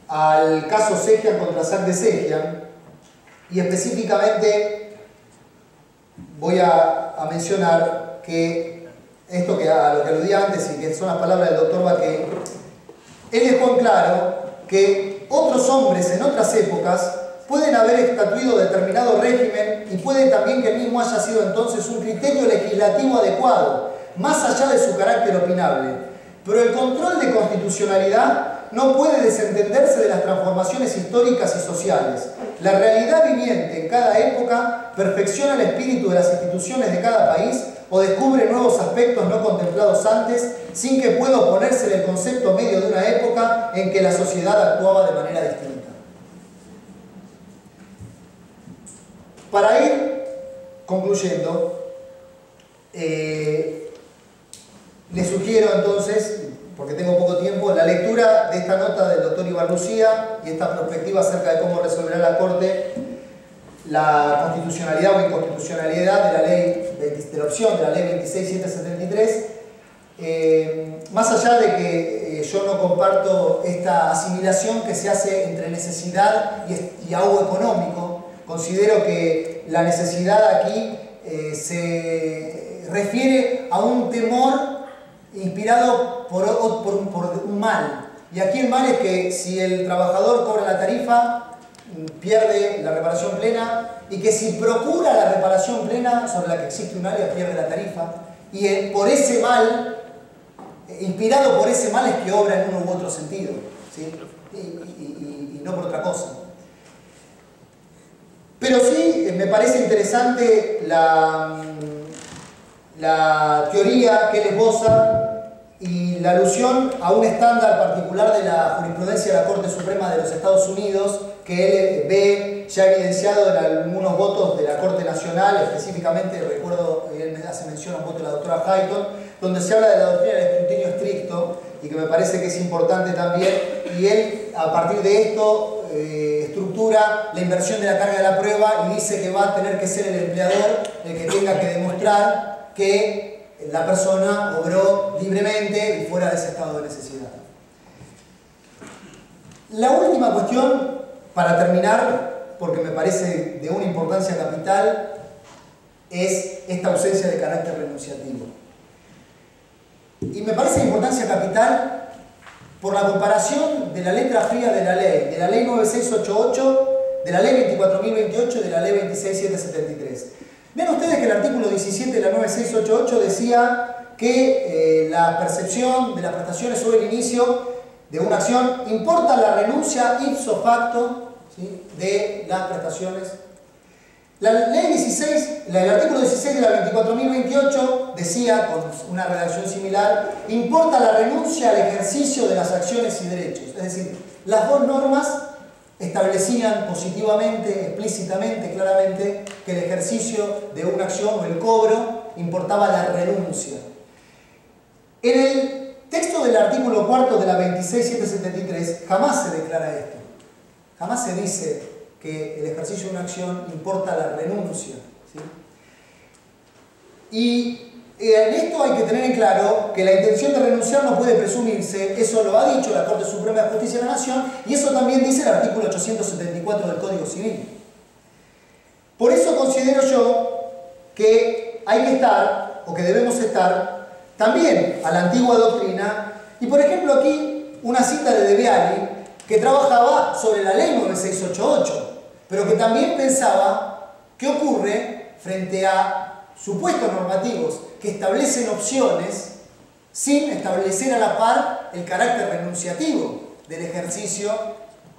S1: al caso Segian contra SAC de Segian, y específicamente voy a mencionar que esto a lo que aludí antes y que son las palabras del doctor Baquet, él dejó en claro que otros hombres en otras épocas pueden haber estatuido determinado régimen y puede también que el mismo haya sido entonces un criterio legislativo adecuado, más allá de su carácter opinable. Pero el control de constitucionalidad no puede desentenderse de las transformaciones históricas y sociales. La realidad viviente en cada época perfecciona el espíritu de las instituciones de cada país o descubre nuevos aspectos no contemplados antes, sin que pueda oponérsele el concepto medio de una época en que la sociedad actuaba de manera distinta. Para ir concluyendo, les sugiero entonces, porque tengo poco tiempo, la lectura de esta nota del doctor Ibarlucía y esta perspectiva acerca de cómo resolverá la Corte la constitucionalidad o inconstitucionalidad de la ley, de la opción de la ley 26.773, más allá de que yo no comparto esta asimilación que se hace entre necesidad y ahogo económico. Considero que la necesidad aquí se refiere a un temor inspirado por un mal. Y aquí el mal es que si el trabajador cobra la tarifa, pierde la reparación plena y que si procura la reparación plena sobre la que existe un área pierde la tarifa y por ese mal, inspirado por ese mal es que obra en uno u otro sentido, ¿sí? y no por otra cosa. Pero sí me parece interesante la teoría que él esboza y la alusión a un estándar particular de la jurisprudencia de la Corte Suprema de los Estados Unidos que él ve ya evidenciado en algunos votos de la Corte Nacional, específicamente recuerdo, él me hace mención a un voto de la doctora Hayton, donde se habla de la doctrina del escrutinio estricto y que me parece que es importante también, y él a partir de esto estructura la inversión de la carga de la prueba y dice que va a tener que ser el empleador el que tenga que demostrar que la persona obró libremente y fuera de ese estado de necesidad. La última cuestión, para terminar, porque me parece de una importancia capital, es esta ausencia de carácter renunciativo. Y me parece de importancia capital por la comparación de la letra fría de la ley 9688, de la ley 24.028 y de la ley 26773. Ven ustedes que el artículo 17 de la 9688 decía que la percepción de las prestaciones sobre el inicio de una acción importa la renuncia ipso facto, ¿sí?, de las prestaciones. La ley 16, el artículo 16 de la 24.028 decía, con una redacción similar, importa la renuncia al ejercicio de las acciones y derechos. Es decir, las dos normas establecían positivamente, explícitamente, claramente, que el ejercicio de una acción o el cobro importaba la renuncia. En el texto del artículo 4 de la 26.773 jamás se declara esto. Jamás se dice que el ejercicio de una acción importa la renuncia, ¿sí? Y en esto hay que tener en claro que la intención de renunciar no puede presumirse, eso lo ha dicho la Corte Suprema de Justicia de la Nación y eso también dice el artículo 874 del Código Civil. Por eso considero yo que hay que estar, o que debemos estar, también a la antigua doctrina, y por ejemplo aquí una cita de De Viali que trabajaba sobre la ley 9688, pero que también pensaba qué ocurre frente a supuestos normativos que establecen opciones sin establecer a la par el carácter renunciativo del ejercicio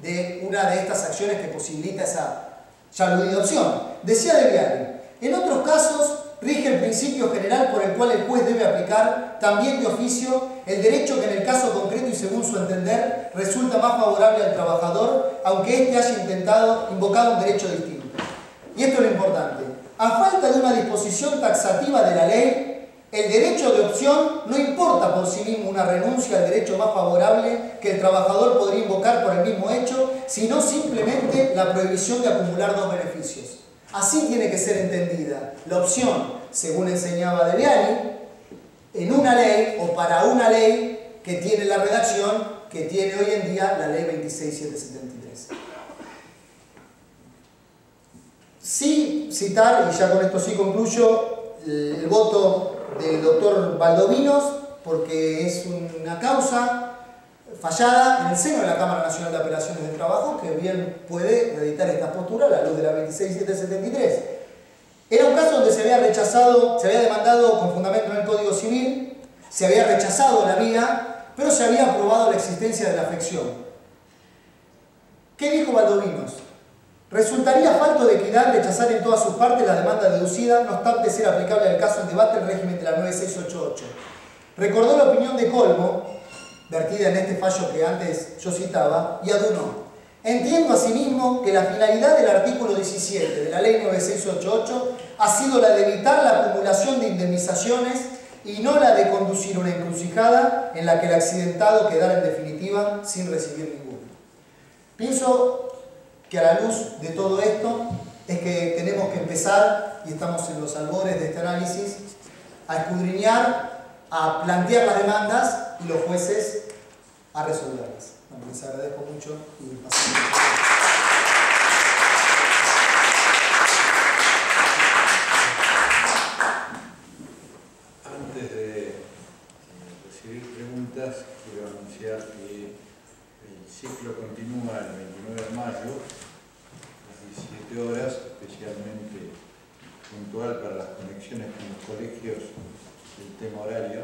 S1: de una de estas acciones que posibilita esa ya aludida opción. Decía De Viali, en otros casos rige el principio general por el cual el juez debe aplicar también de oficio el derecho que en el caso concreto y según su entender resulta más favorable al trabajador, aunque éste haya invocado un derecho distinto. Y esto es lo importante. A falta de una disposición taxativa de la ley, el derecho de opción no importa por sí mismo una renuncia al derecho más favorable que el trabajador podría invocar por el mismo hecho, sino simplemente la prohibición de acumular dos beneficios. Así tiene que ser entendida la opción, según enseñaba De Viali, en una ley o para una ley que tiene la redacción que tiene hoy en día la ley 26773. Sí citar, y ya con esto sí concluyo, el voto del doctor Valdovinos, porque es una causa fallada en el seno de la Cámara Nacional de Apelaciones del Trabajo, que bien puede reeditar esta postura a la luz de la 26773. Era un caso donde se había rechazado, se había demandado con fundamento en el Código Civil, se había rechazado la vía, pero se había aprobado la existencia de la afección. ¿Qué dijo Valdovinos? Resultaría falto de equidad rechazar en todas sus partes la demanda deducida, no obstante ser aplicable al caso en debate el régimen de la 9688. Recordó la opinión de Colmo, vertida en este fallo que antes yo citaba, y adunó: entiendo asimismo que la finalidad del artículo 17 de la ley 9688 ha sido la de evitar la acumulación de indemnizaciones y no la de conducir una encrucijada en la que el accidentado quedara en definitiva sin recibir ninguno. Pienso que a la luz de todo esto es que tenemos que empezar, y estamos en los albores de este análisis, a escudriñar, a plantear las demandas y los jueces a resolverlas. Bueno, les agradezco mucho y pasamos.
S2: Antes de recibir preguntas, quiero anunciar que el ciclo continúa el 29 de mayo 20 horas, especialmente puntual para las conexiones con los colegios, el tema horario,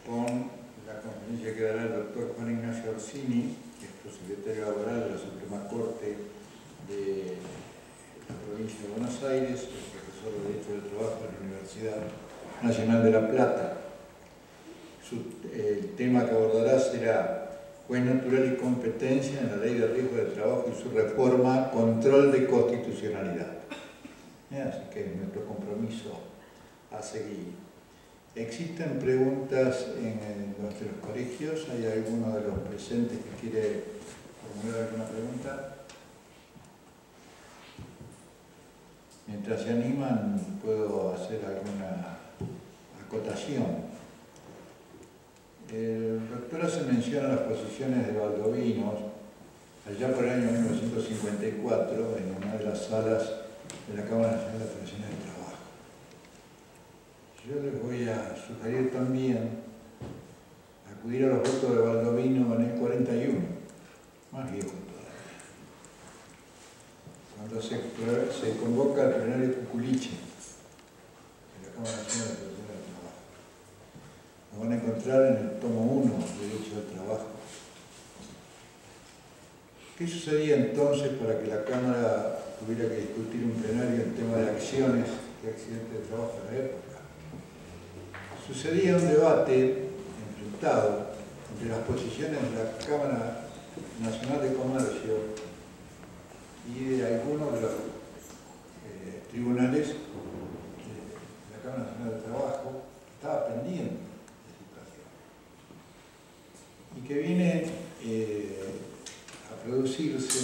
S2: con la conferencia que dará el doctor Juan Ignacio Orsini, que es prosecretario laboral de la Suprema Corte de la provincia de Buenos Aires, el profesor de Derecho del Trabajo de la Universidad Nacional de La Plata. El tema que abordará será juez natural y competencia en la Ley de Riesgo de Trabajo y su reforma, control de constitucionalidad. Así que es nuestro compromiso a seguir. ¿Existen preguntas en los colegios? ¿Hay alguno de los presentes que quiere formular alguna pregunta? Mientras se animan, puedo hacer alguna acotación. El doctor hace mención a las posiciones de Baldovinos, allá por el año 1954, en una de las salas de la Cámara Nacional de Operaciones del Trabajo. Yo les voy a sugerir también acudir a los votos de Baldovino en el 41, más viejo todavía, cuando se convoca el plenario Cuculiche de la Cámara Nacional de Operaciones del Trabajo. Lo van a encontrar en el tomo 1 de Derecho del Trabajo. ¿Qué sucedía entonces para que la Cámara tuviera que discutir un plenario en tema de acciones de accidentes de trabajo en la época? Sucedía un debate enfrentado entre las posiciones de la Cámara Nacional de Comercio y de algunos de los tribunales de la Cámara Nacional de Trabajo, que estaba pendiente de situación y que viene a producirse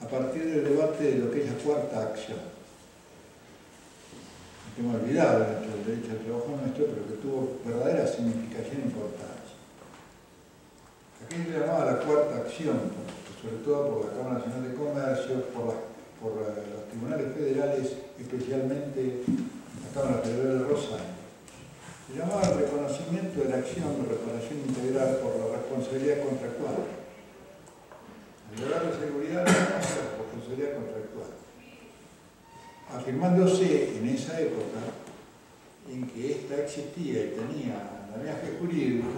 S2: a partir del debate de lo que es la cuarta acción. Un tema olvidado dentro del derecho al trabajo nuestro, pero que tuvo verdadera significación e importancia. Aquí se llamaba la cuarta acción, sobre todo por la Cámara Nacional de Comercio, por los tribunales federales, especialmente la Cámara Federal de Rosario. Se llamaba el reconocimiento de la acción de reparación integral por la responsabilidad contractual. El deber de seguridad no es la responsabilidad contractual, afirmándose en esa época en que ésta existía y tenía andamiaje jurídico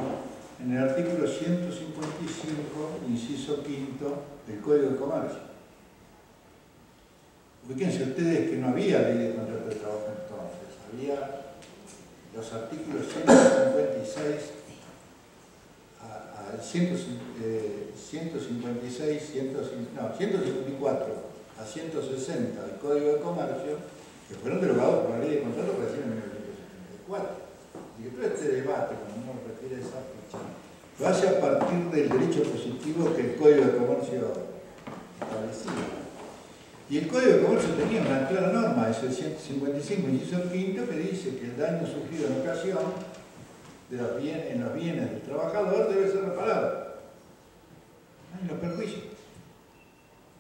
S2: en el artículo 155, inciso quinto del Código de Comercio. Fíjense ustedes que no había ley de contrato de trabajo entonces, había los artículos 156 154 a 160 del Código de Comercio, que fueron derogados por la ley de contrato recién en 1974. Y que todo este debate, cuando uno refiere a esa fecha, lo hace a partir del derecho positivo que el Código de Comercio establecía. Y el Código de Comercio tenía una clara norma, es el 155, inciso quinto, que dice que el daño sufrido en ocasión en los bienes del trabajador debe ser reparado. En los perjuicios.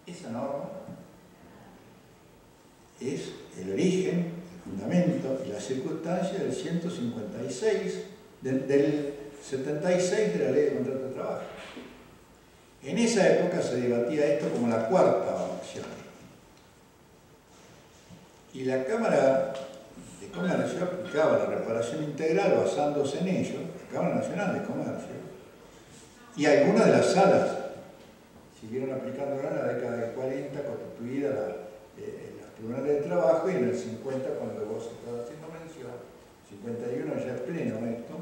S2: Esa norma es el origen, el fundamento y la circunstancia del 156, del 76 de la Ley de Contrato de Trabajo. En esa época se debatía esto como la cuarta acción. Y la Cámara de Comercio aplicaba la reparación integral basándose en ello, la Cámara Nacional de Comercio, y algunas de las salas siguieron aplicándola en la década del 40, constituida los tribunales de trabajo, y en el 50, cuando vos estabas haciendo mención, 51 ya es pleno esto,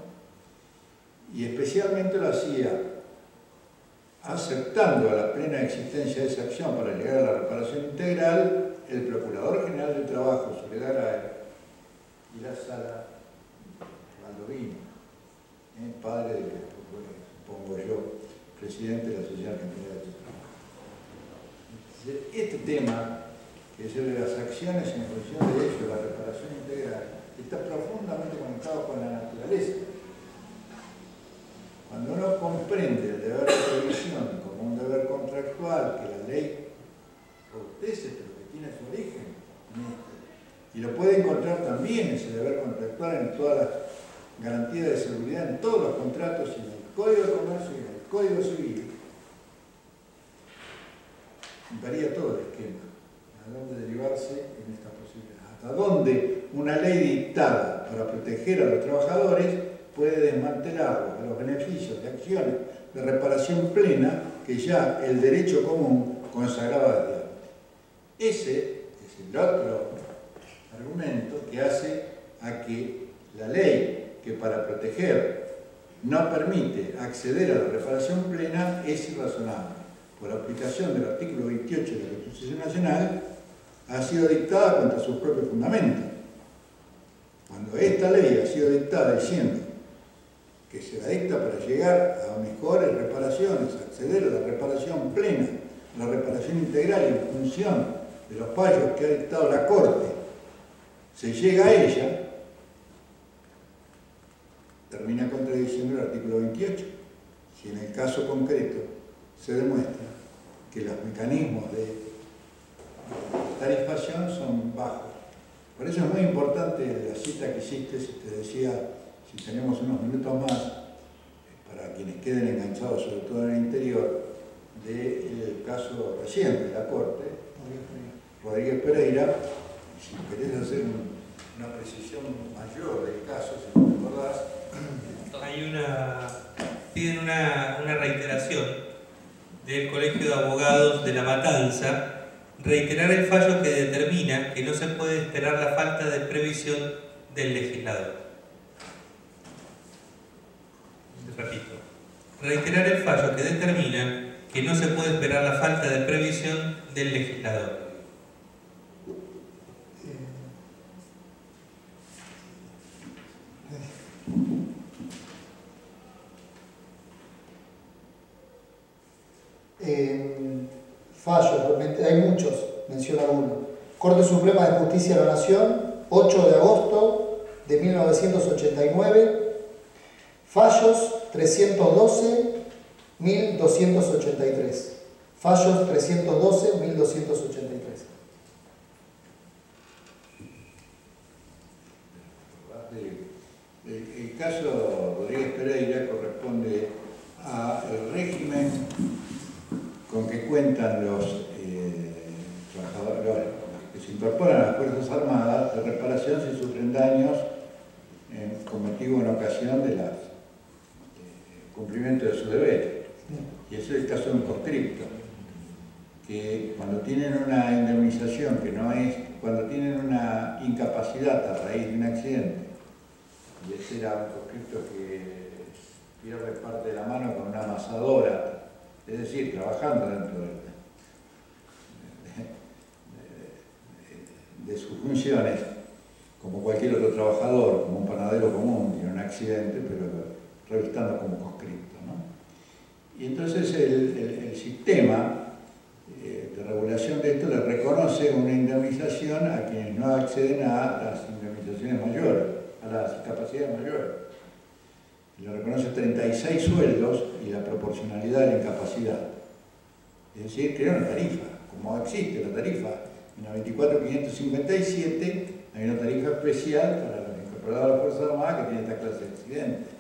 S2: y especialmente lo hacía aceptando a la plena existencia de esa acción para llegar a la reparación integral el Procurador General del Trabajo, Soledad Arae, y la sala Baldovino, padre de que supongo yo, presidente de la Sociedad Argentina de Trabajo. Este tema, que es el de las acciones en función de ello, la reparación integral, está profundamente conectado con la naturaleza. Cuando uno comprende el deber de previsión como un deber contractual que la ley protege, pero que tiene su origen en esto, y lo puede encontrar también ese deber contractual en todas las garantías de seguridad, en todos los contratos, y en el Código de Comercio y en el Código Civil, varía todo el esquema, a dónde derivarse en esta posibilidad. Hasta dónde una ley dictada para proteger a los trabajadores puede desmantelar los beneficios de acciones de reparación plena que ya el derecho común consagraba desde antes. Ese es el otro argumento que hace a que la ley que para proteger no permite acceder a la reparación plena es irrazonable. Por aplicación del artículo 28 de la Constitución Nacional, ha sido dictada contra sus propios fundamentos. Cuando esta ley ha sido dictada diciendo que se la dicta para llegar a mejores reparaciones, acceder a la reparación plena, a la reparación integral en función de los fallos que ha dictado la Corte, se llega a ella, termina contradiciendo el artículo 28. Si en el caso concreto se demuestra que los mecanismos de tarifación son bajos. Por eso es muy importante la cita que hiciste, si te decía, si tenemos unos minutos más, para quienes queden enganchados, sobre todo en el interior, del caso reciente de la Corte, Rodríguez Pereira, si querés hacer una precisión mayor del caso, si no te acordás.
S3: Piden una reiteración del Colegio de Abogados de La Matanza, reiterar el fallo que determina que no se puede esperar la falta de previsión del legislador. Repito, reiterar el fallo que determina que no se puede esperar la falta de previsión del legislador.
S1: Fallos, realmente hay muchos, menciona uno. Corte Suprema de Justicia de la Nación, 8 de agosto de 1989, fallos 312.1283. Fallos 312.1283.
S2: El caso Rodríguez Pereira corresponde al régimen con que cuentan los trabajadores, los que se incorporan a las Fuerzas Armadas, de reparación si sufren daños cometidos en ocasión del cumplimiento de su deber. Y ese es el caso de un conscripto, que cuando tienen una indemnización, que no es, cuando tienen una incapacidad a raíz de un accidente, y ese era un conscripto que pierde parte de la mano con una amasadora, es decir, trabajando dentro de sus funciones, como cualquier otro trabajador, como un panadero común, tiene un accidente, pero revistando como conscripto, ¿no? Y entonces el sistema de regulación de esto le reconoce una indemnización a quienes no acceden a las indemnizaciones mayores, a las capacidades mayores. Le reconoce 36 sueldos y la proporcionalidad de la incapacidad. Es decir, crea una tarifa, como existe la tarifa en la 24.557, hay una tarifa especial para los incorporados a las Fuerzas Armadas que tiene esta clase de accidentes.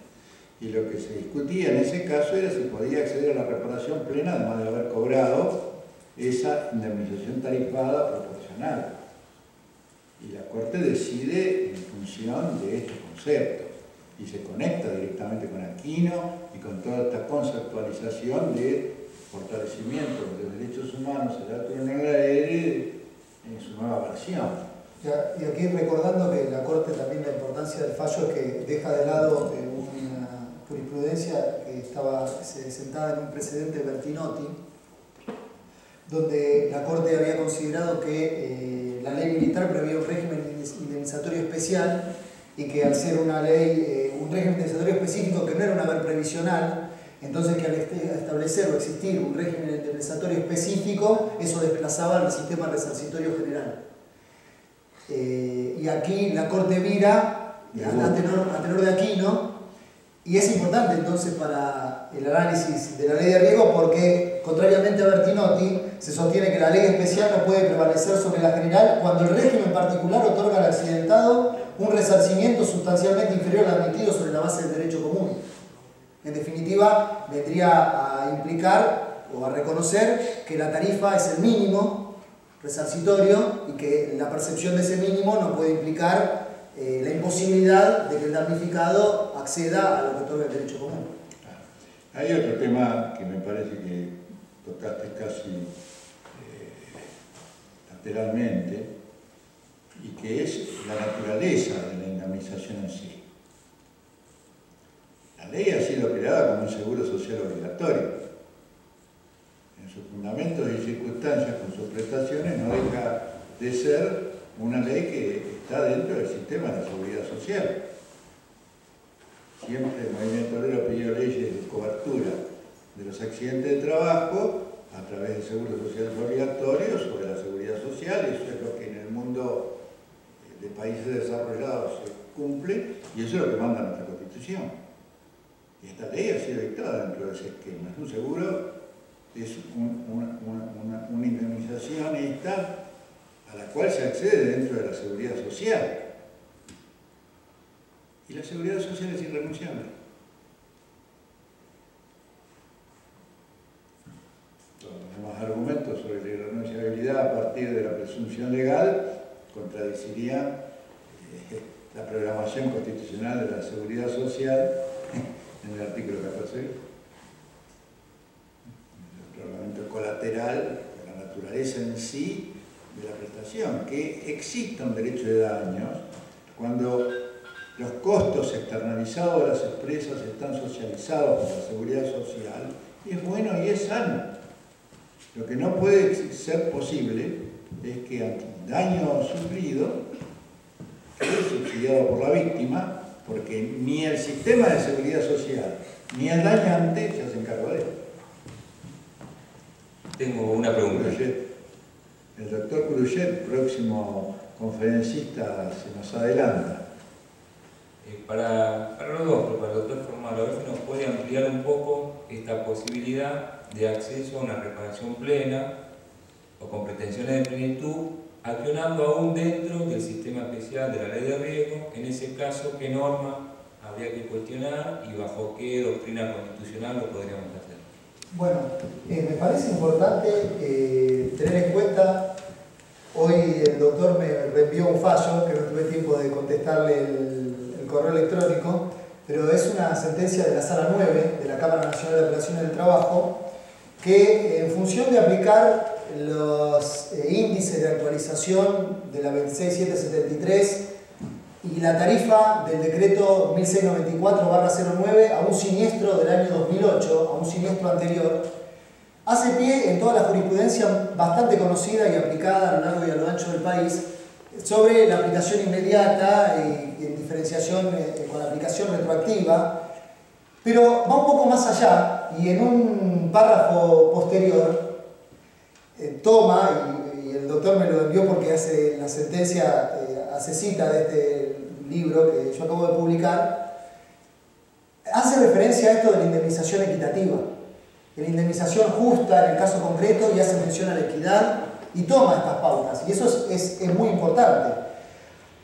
S2: Y lo que se discutía en ese caso era si podía acceder a la reparación plena, además de haber cobrado esa indemnización tarifada proporcional. Y la Corte decide en función de estos conceptos y se conecta directamente con Aquino y con toda esta conceptualización de fortalecimiento de los derechos humanos en la LR en su nueva versión.
S1: Y aquí recordando que la Corte también la importancia del fallo es que deja de lado una jurisprudencia que estaba sentada en un precedente de Bertinotti, donde la Corte había considerado que la ley militar preveía un régimen indemnizatorio especial y que al ser una ley, un régimen indemnizatorio específico que no era un haber previsional, entonces que al establecer o existir un régimen indemnizatorio específico, eso desplazaba al sistema resarcitorio general. Y aquí la Corte mira a tenor de Aquino, y es importante entonces para el análisis de la ley de riesgo porque, contrariamente a Bertinotti, se sostiene que la ley especial no puede prevalecer sobre la general cuando el régimen particular otorga al accidentado un resarcimiento sustancialmente inferior al admitido sobre la base del derecho común. En definitiva, vendría a implicar o a reconocer que la tarifa es el mínimo resarcitorio y que la percepción de ese mínimo no puede implicar la imposibilidad de que el damnificado acceda a lo que otorga el derecho común.
S2: Hay otro tema que me parece que tocaste casi lateralmente, y que es la naturaleza de la indemnización en sí. La ley ha sido creada como un seguro social obligatorio. En sus fundamentos y circunstancias, con sus prestaciones, no deja de ser una ley que está dentro del sistema de la seguridad social. Siempre el movimiento obrero pidió leyes de cobertura de los accidentes de trabajo a través de seguros sociales obligatorios sobre la seguridad social, y eso es lo que en el mundo de países desarrollados se cumple, y eso es lo que manda nuestra Constitución. Y esta ley ha sido dictada dentro de ese esquema. Es un seguro, es una indemnización esta a la cual se accede dentro de la seguridad social. Y la seguridad social es irrenunciable. Los demás argumentos sobre la irrenunciabilidad a partir de la presunción legal contradecirían la programación constitucional de la seguridad social en el artículo 14. El reglamento colateral de la naturaleza en sí de la prestación, que exista un derecho de daños cuando los costos externalizados de las empresas están socializados con la seguridad social, y es bueno y es sano. Lo que no puede ser posible es que ante un daño sufrido quede subsidiado por la víctima, porque ni el sistema de seguridad social ni el dañante se hacen cargo de él.
S4: Tengo una pregunta.
S2: El doctor Cruyet, próximo conferencista, se nos adelanta.
S4: Para los dos, pero para el doctor Formalo, a ver si nos puede ampliar un poco esta posibilidad de acceso a una reparación plena o con pretensiones de plenitud, accionando aún dentro del sistema especial de la ley de riesgo. En ese caso, ¿qué norma habría que cuestionar y bajo qué doctrina constitucional lo podríamos hacer?
S1: Bueno, me parece importante tener en cuenta, hoy el doctor me reenvió un fallo, que no tuve tiempo de contestarle el correo electrónico, pero es una sentencia de la Sala 9 de la Cámara Nacional de Apelaciones del Trabajo, que en función de aplicar los índices de actualización de la 26773 y la tarifa del decreto 1694/09 a un siniestro del año 2008, a un siniestro anterior, hace pie en toda la jurisprudencia bastante conocida y aplicada a lo largo y a lo ancho del país sobre la aplicación inmediata y en diferenciación con la aplicación retroactiva, pero va un poco más allá y en un párrafo posterior toma, y el doctor me lo envió porque hace la sentencia, hace cita de este libro que yo acabo de publicar, hace referencia a esto de la indemnización equitativa, de la indemnización justa en el caso concreto, y hace mención a la equidad y toma estas pautas, y eso es muy importante.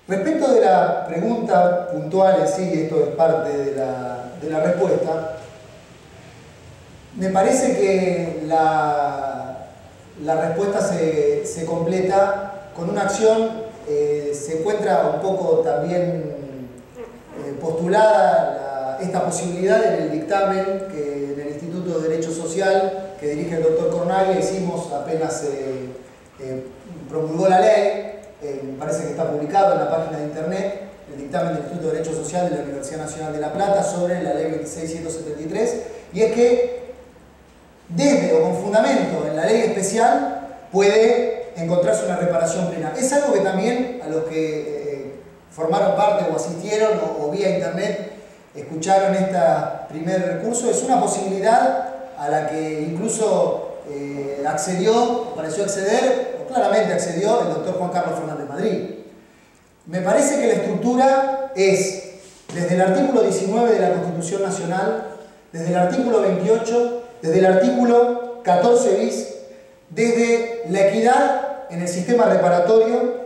S1: Respecto de la pregunta puntual en sí, esto es parte de la respuesta, me parece que la respuesta se completa con una acción, se encuentra un poco también postulada esta posibilidad en el dictamen que en el Instituto de Derecho Social que dirige el doctor Cornaglia hicimos apenas promulgó la ley. Me parece que está publicado en la página de internet, el dictamen del Instituto de Derecho Social de la Universidad Nacional de La Plata sobre la ley 26173, y es que desde o con fundamento en la ley especial puede encontrarse una reparación plena. Es algo que también a los que formaron parte o asistieron o vía internet escucharon este primer recurso, es una posibilidad a la que incluso pareció acceder, o claramente accedió el doctor Juan Carlos Fernández Madrid. Me parece que la estructura es, desde el artículo 19 de la Constitución Nacional, desde el artículo 28, desde el artículo 14 bis, desde la equidad en el sistema reparatorio,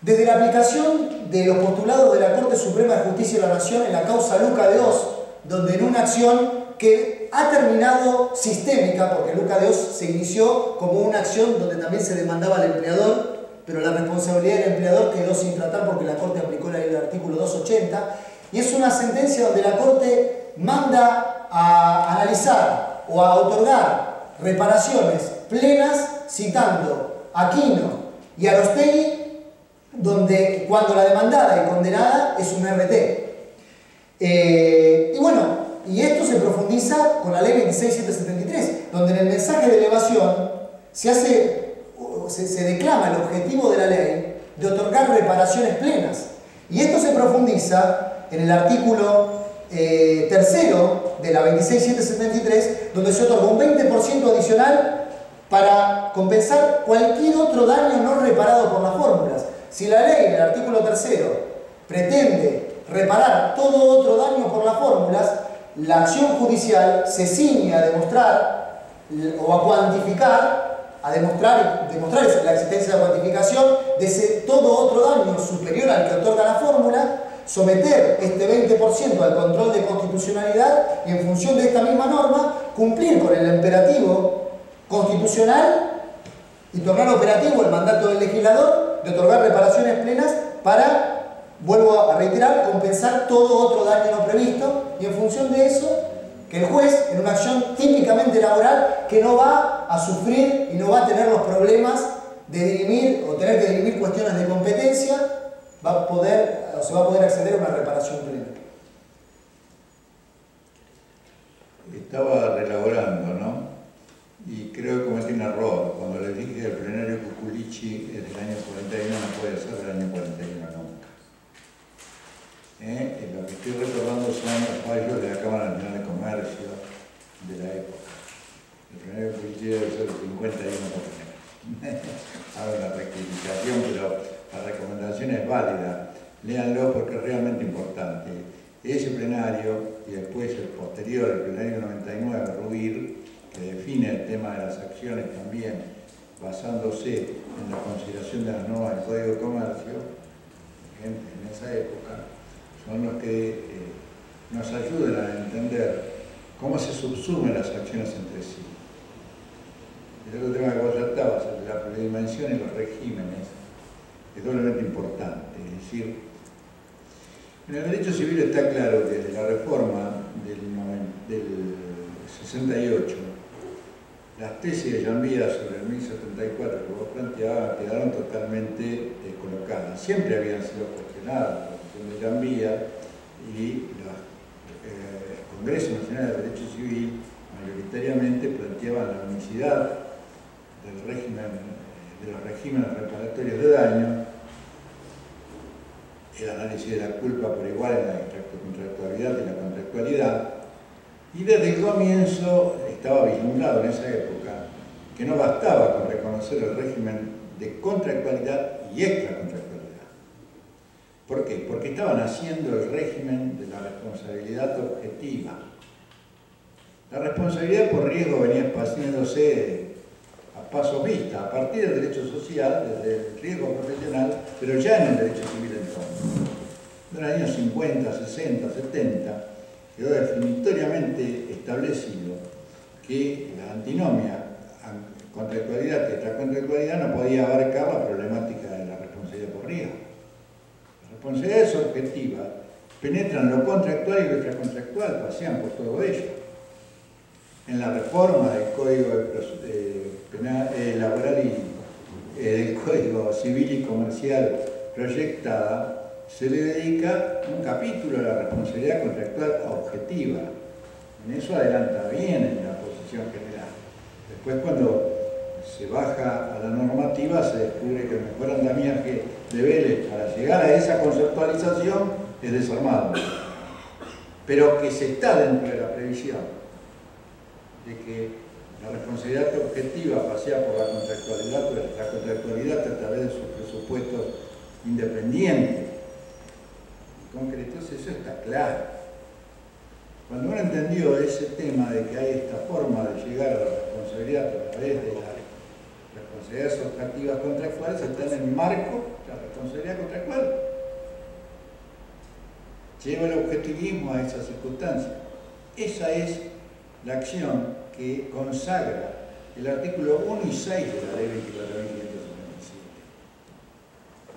S1: desde la aplicación de los postulados de la Corte Suprema de Justicia de la Nación en la causa Luca de Oz, donde en una acción que que ha terminado sistémica, porque Luca de Oz se inició como una acción donde también se demandaba al empleador, pero la responsabilidad del empleador quedó sin tratar porque la Corte aplicó el artículo 280, y es una sentencia donde la Corte manda a analizar o a otorgar reparaciones plenas citando a Aquino y a Arostegui, donde cuando la demandada y condenada es un RT. Y bueno, y esto se profundiza con la ley 26.773, donde en el mensaje de elevación se declama el objetivo de la ley de otorgar reparaciones plenas. Y esto se profundiza en el artículo tercero de la 26.773, donde se otorga un 20% adicional para compensar cualquier otro daño no reparado por las fórmulas. Si la ley en el artículo tercero pretende reparar todo otro daño por las fórmulas, la acción judicial se ciñe a demostrar o a cuantificar, a demostrar la existencia de la cuantificación de ese todo otro daño superior al que otorga la fórmula, someter este 20% al control de constitucionalidad y en función de esta misma norma cumplir con el imperativo constitucional y tornar operativo el mandato del legislador de otorgar reparaciones plenas para, vuelvo a reiterar, compensar todo otro daño no previsto, y en función de eso, que el juez, en una acción típicamente laboral, que no va a sufrir y no va a tener los problemas de dirimir o tener que dirimir cuestiones de competencia, se va a poder acceder a una reparación plena.
S2: Estaba relaborando, ¿no? Y creo que cometí un error cuando le dije al plenario Cuculichi del año 41 no puede ser del año 41 nunca. Lo que estoy recordando son los fallos de la Cámara Nacional de Comercio de la época. El plenario Cuculichi debe ser del 51 por ejemplo. Hago una rectificación, pero la recomendación es válida. Léanlo porque es realmente importante. Ese plenario y después el posterior, el plenario 99, Rubir, que define el tema de las acciones también, basándose en la consideración de las normas del Código de Comercio, en esa época, son los que nos ayudan a entender cómo se subsumen las acciones entre sí. El otro tema que vos tratabas, el de la pluridimensión y los regímenes, es doblemente importante. Es decir, en el derecho civil está claro que desde la reforma del 68, las tesis de Llambía sobre el 1074 que vos planteabas quedaron totalmente descolocadas. Siempre habían sido cuestionadas por la cuestión de Llambía y los Congresos Nacionales de Derecho Civil mayoritariamente planteaban la unicidad del régimen, de los regímenes reparatorios de daño, el análisis de la culpa por igual en la contractualidad y la contractualidad, y desde el comienzo estaba vislumbrado en esa época que no bastaba con reconocer el régimen de contractualidad y extracontractualidad. ¿Por qué? Porque estaban haciendo el régimen de la responsabilidad objetiva. La responsabilidad por riesgo venía expandiéndose a paso vista, a partir del derecho social, desde el riesgo profesional, pero ya en el derecho civil entonces. En los años 50, 60, 70, quedó definitoriamente establecido que la antinomia contractualidad y extracontractualidad no podía abarcar la problemática de la responsabilidad por riesgo. Las responsabilidades objetivas penetran lo contractual y lo extracontractual, pasean por todo ello. En la reforma del Código Laboral y del Código Civil y Comercial proyectada, se le dedica un capítulo a la responsabilidad contractual objetiva. En eso adelanta bien en la posición general. Después, cuando se baja a la normativa, se descubre que el mejor andamiaje de Vélez para llegar a esa conceptualización es desarmado. Pero que se está dentro de la previsión de que la responsabilidad objetiva pasea por la contractualidad, pero la contractualidad a través de sus presupuestos independientes. En concreto, eso está claro. Cuando uno entendió ese tema de que hay esta forma de llegar a la responsabilidad a través de las responsabilidades objetivas contractuales, está en el marco de la responsabilidad contractual. Lleva el objetivismo a esa circunstancia. Esa es la acción que consagra el artículo 1 y 6 de la ley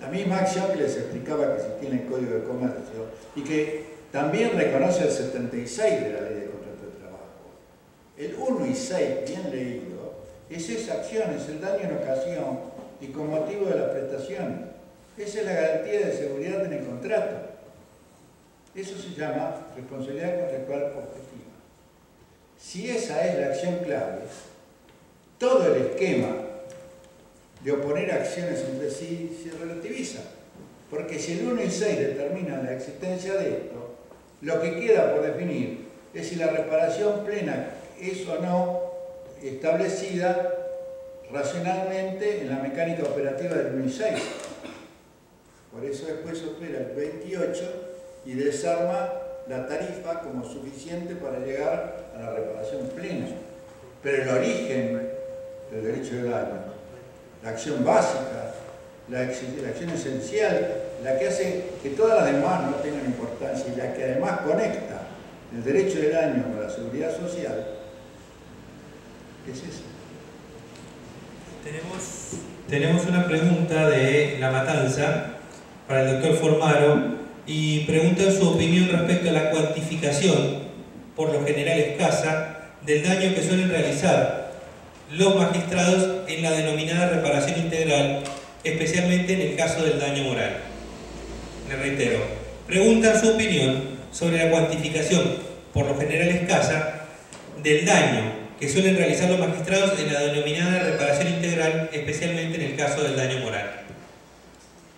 S2: 24.557. La misma acción que les explicaba que existía en el Código de Comercio y que también reconoce el 76 de la ley de contrato de trabajo. El 1 y 6, bien leído, es esa acción, es el daño en ocasión y con motivo de las prestaciones. Esa es la garantía de seguridad en el contrato. Eso se llama responsabilidad contractual objetiva. Si esa es la acción clave, todo el esquema de oponer acciones entre sí se relativiza. Porque si el 1 y 6 determinan la existencia de esto, lo que queda por definir es si la reparación plena es o no establecida racionalmente en la mecánica operativa del 1 y 6. Por eso después opera el 28 y desarma la tarifa como suficiente para llegar a la reparación plena. Pero el origen del derecho del daño, la acción básica, la acción esencial, la que hace que todas las demás no tengan importancia y la que además conecta el derecho del daño con la seguridad social, es esa.
S3: Tenemos una pregunta de La Matanza para el doctor Formaro y pregunta su opinión respecto a la cuantificación, por lo general escasa, del daño que suelen realizar los magistrados en la denominada reparación integral, especialmente en el caso del daño moral. Le reitero, pregunta su opinión sobre la cuantificación, por lo general escasa, del daño que suelen realizar los magistrados en la denominada reparación integral, especialmente en el caso del daño moral.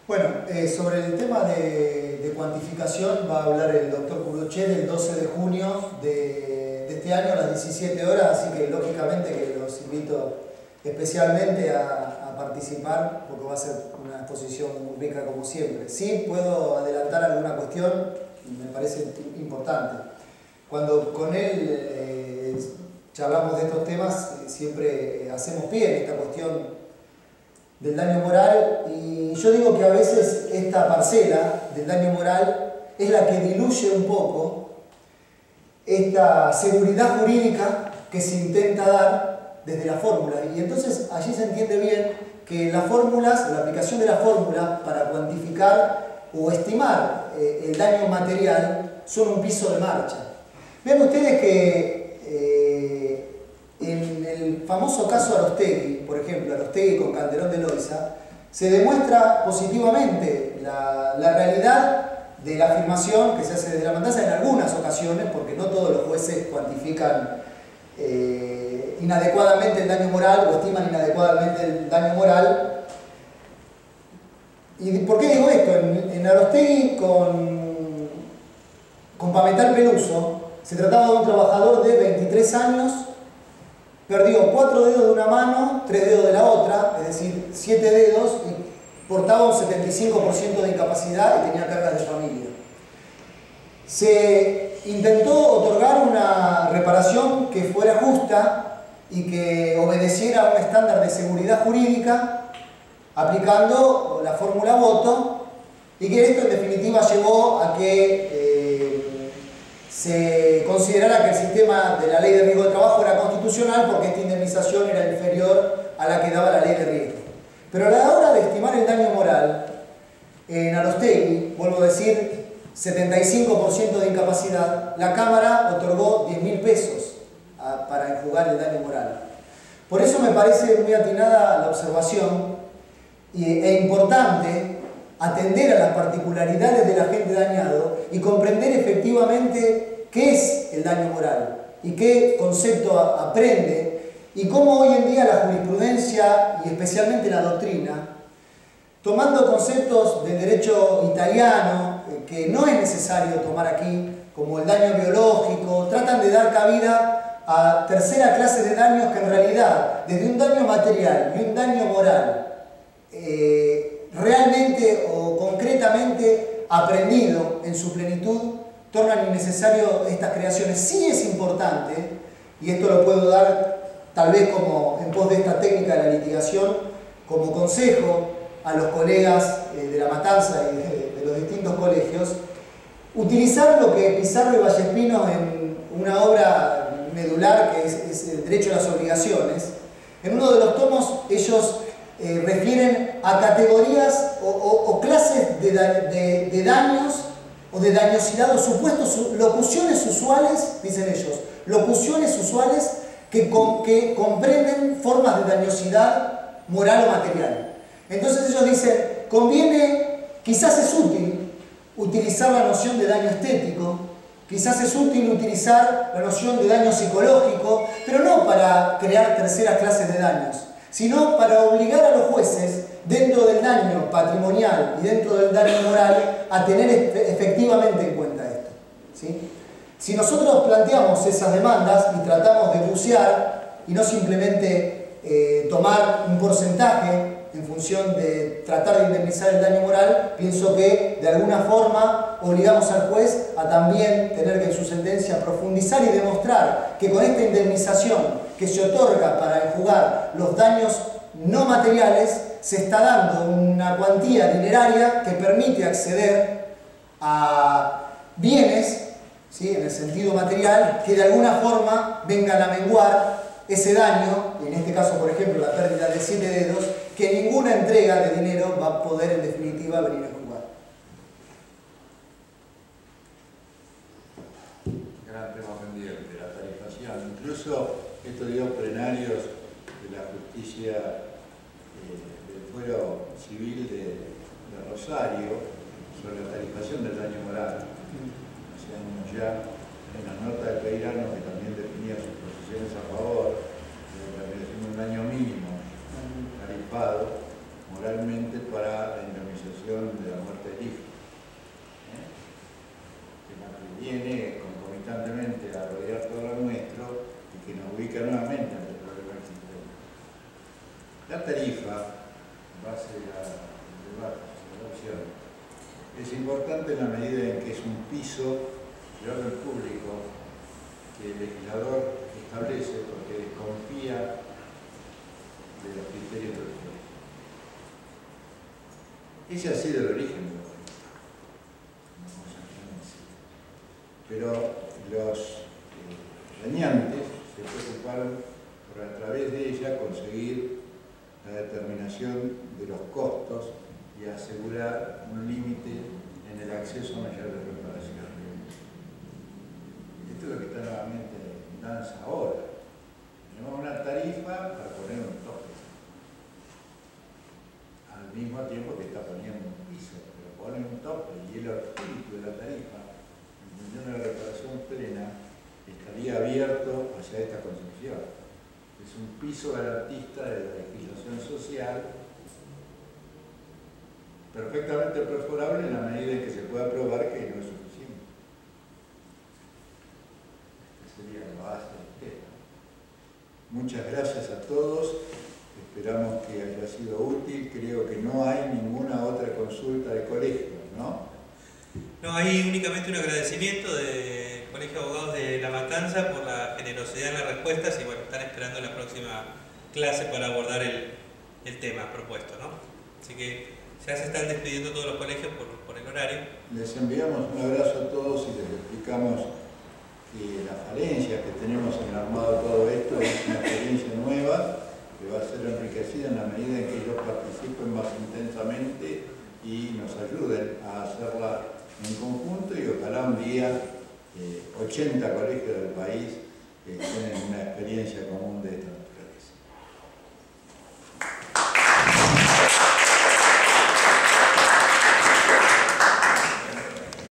S1: Bueno, sobre el tema de cuantificación va a hablar el doctor Curochet el 12 de junio de este año a las 17 horas, así que lógicamente que los invito especialmente a participar, porque va a ser una exposición muy rica como siempre. Sí puedo adelantar alguna cuestión, me parece importante. Cuando con él charlamos de estos temas, siempre hacemos pie en esta cuestión del daño moral, y yo digo que a veces esta parcela del daño moral es la que diluye un poco esta seguridad jurídica que se intenta dar desde la fórmula, y entonces allí se entiende bien que las fórmulas, la aplicación de la fórmula para cuantificar o estimar el daño material son un piso de marcha. Vean ustedes que en el famoso caso Arostegui, por ejemplo, Arostegui con Calderón de Loiza, se demuestra positivamente la realidad de la afirmación que se hace desde la matanza en algunas ocasiones, porque no todos los jueces cuantifican inadecuadamente el daño moral o estiman inadecuadamente el daño moral. ¿Y por qué digo esto? En Arostegui con Pametal Peluso se trataba de un trabajador de 23 años, perdió 4 dedos de una mano, 3 dedos de la otra, es decir, 7 dedos, y portaba un 75% de incapacidad y tenía cargas de familia. Se intentó otorgar una reparación que fuera justa y que obedeciera a un estándar de seguridad jurídica, aplicando la fórmula voto, y que esto en definitiva llevó a que se considerara que el sistema de la ley de riesgo de trabajo era constitucional porque esta indemnización era inferior a la que daba la ley de riesgo. Pero a la hora de estimar el daño moral, en Arostegui, vuelvo a decir, 75% de incapacidad, la Cámara otorgó 10.000 pesos para enjugar el daño moral. Por eso me parece muy atinada la observación e importante atender a las particularidades del agente dañado y comprender efectivamente qué es el daño moral y qué concepto aprende, y cómo hoy en día la jurisprudencia y especialmente la doctrina, tomando conceptos del derecho italiano que no es necesario tomar aquí, como el daño biológico, tratan de dar cabida a tercera clase de daños que en realidad, desde un daño material y un daño moral, realmente o concretamente aprendido en su plenitud, tornan innecesario estas creaciones. Sí es importante, y esto lo puedo dar tal vez como en pos de esta técnica de la litigación, como consejo a los colegas de La Matanza y de los distintos colegios, utilizar lo que Pizarro y Vallespino en una obra medular, que es el derecho a las obligaciones, en uno de los tomos ellos refieren a categorías o clases de daños o de dañosidad o supuestos, locuciones usuales, dicen ellos, locuciones usuales que comprenden formas de dañosidad moral o material. Entonces ellos dicen, conviene, quizás es útil utilizar la noción de daño estético, quizás es útil utilizar la noción de daño psicológico, pero no para crear terceras clases de daños, sino para obligar a los jueces, dentro del daño patrimonial y dentro del daño moral, a tener efectivamente en cuenta esto, ¿sí? Si nosotros planteamos esas demandas y tratamos de bucear y no simplemente tomar un porcentaje en función de tratar de indemnizar el daño moral, pienso que de alguna forma obligamos al juez a también tener que en su sentencia profundizar y demostrar que con esta indemnización que se otorga para enjugar los daños no materiales, se está dando una cuantía dineraria que permite acceder a bienes, ¿sí?, en el sentido material, que de alguna forma vengan a menguar ese daño, en este caso por ejemplo la pérdida de 7 dedos, que ninguna entrega de dinero va a poder en definitiva venir a jugar.
S2: Gran tema pendiente, la tarifación. Incluso estos días plenarios de la justicia del fuero civil de Rosario sobre la tarifación del daño moral. Hace años ya, en la nota de Peirano, que también definía sus posiciones a favor de la determinación de un daño mínimo tarifado moralmente para la indemnización de la muerte del hijo. Tema que viene concomitantemente a rodear todo lo nuestro y que nos ubica nuevamente ante el problema existente. La tarifa, en base al debate sobre la opción, es importante en la medida en que es un piso de orden público que el legislador establece porque desconfía de los criterios del juez. Ese ha sido el origen de la tarifa. Pero los reñantes se preocuparon por a través de ella conseguir la determinación de los costos y asegurar un límite en el acceso mayor de reparación. Esto es lo que está nuevamente en danza ahora. Tenemos una tarifa para poner un tope, al mismo tiempo que está poniendo un piso, pero pone un tope y el espíritu de la tarifa, en función de la reparación plena, estaría abierto hacia esta concepción. Es un piso garantista de la legislación social perfectamente perforable en la medida en que se pueda probar que no es suficiente. Esta sería la base del tema. Muchas gracias a todos. Esperamos que haya sido útil. Creo que no hay ninguna otra consulta de colegio, ¿no?
S3: No, hay únicamente un agradecimiento del Colegio de Abogados de La Matanza por la generosidad en las respuestas y bueno, están esperando la próxima clase para abordar el tema propuesto, ¿no? Así que ya se están despidiendo todos los colegios por el horario.
S2: Les enviamos un abrazo a todos y les explicamos que las falencias que tenemos en el armado de todo esto es una experiencia nueva que va a ser enriquecida en la medida en que ellos participen más intensamente y nos ayuden a hacerla en conjunto y ojalá un día 80 colegios del país tienen una experiencia común de esta.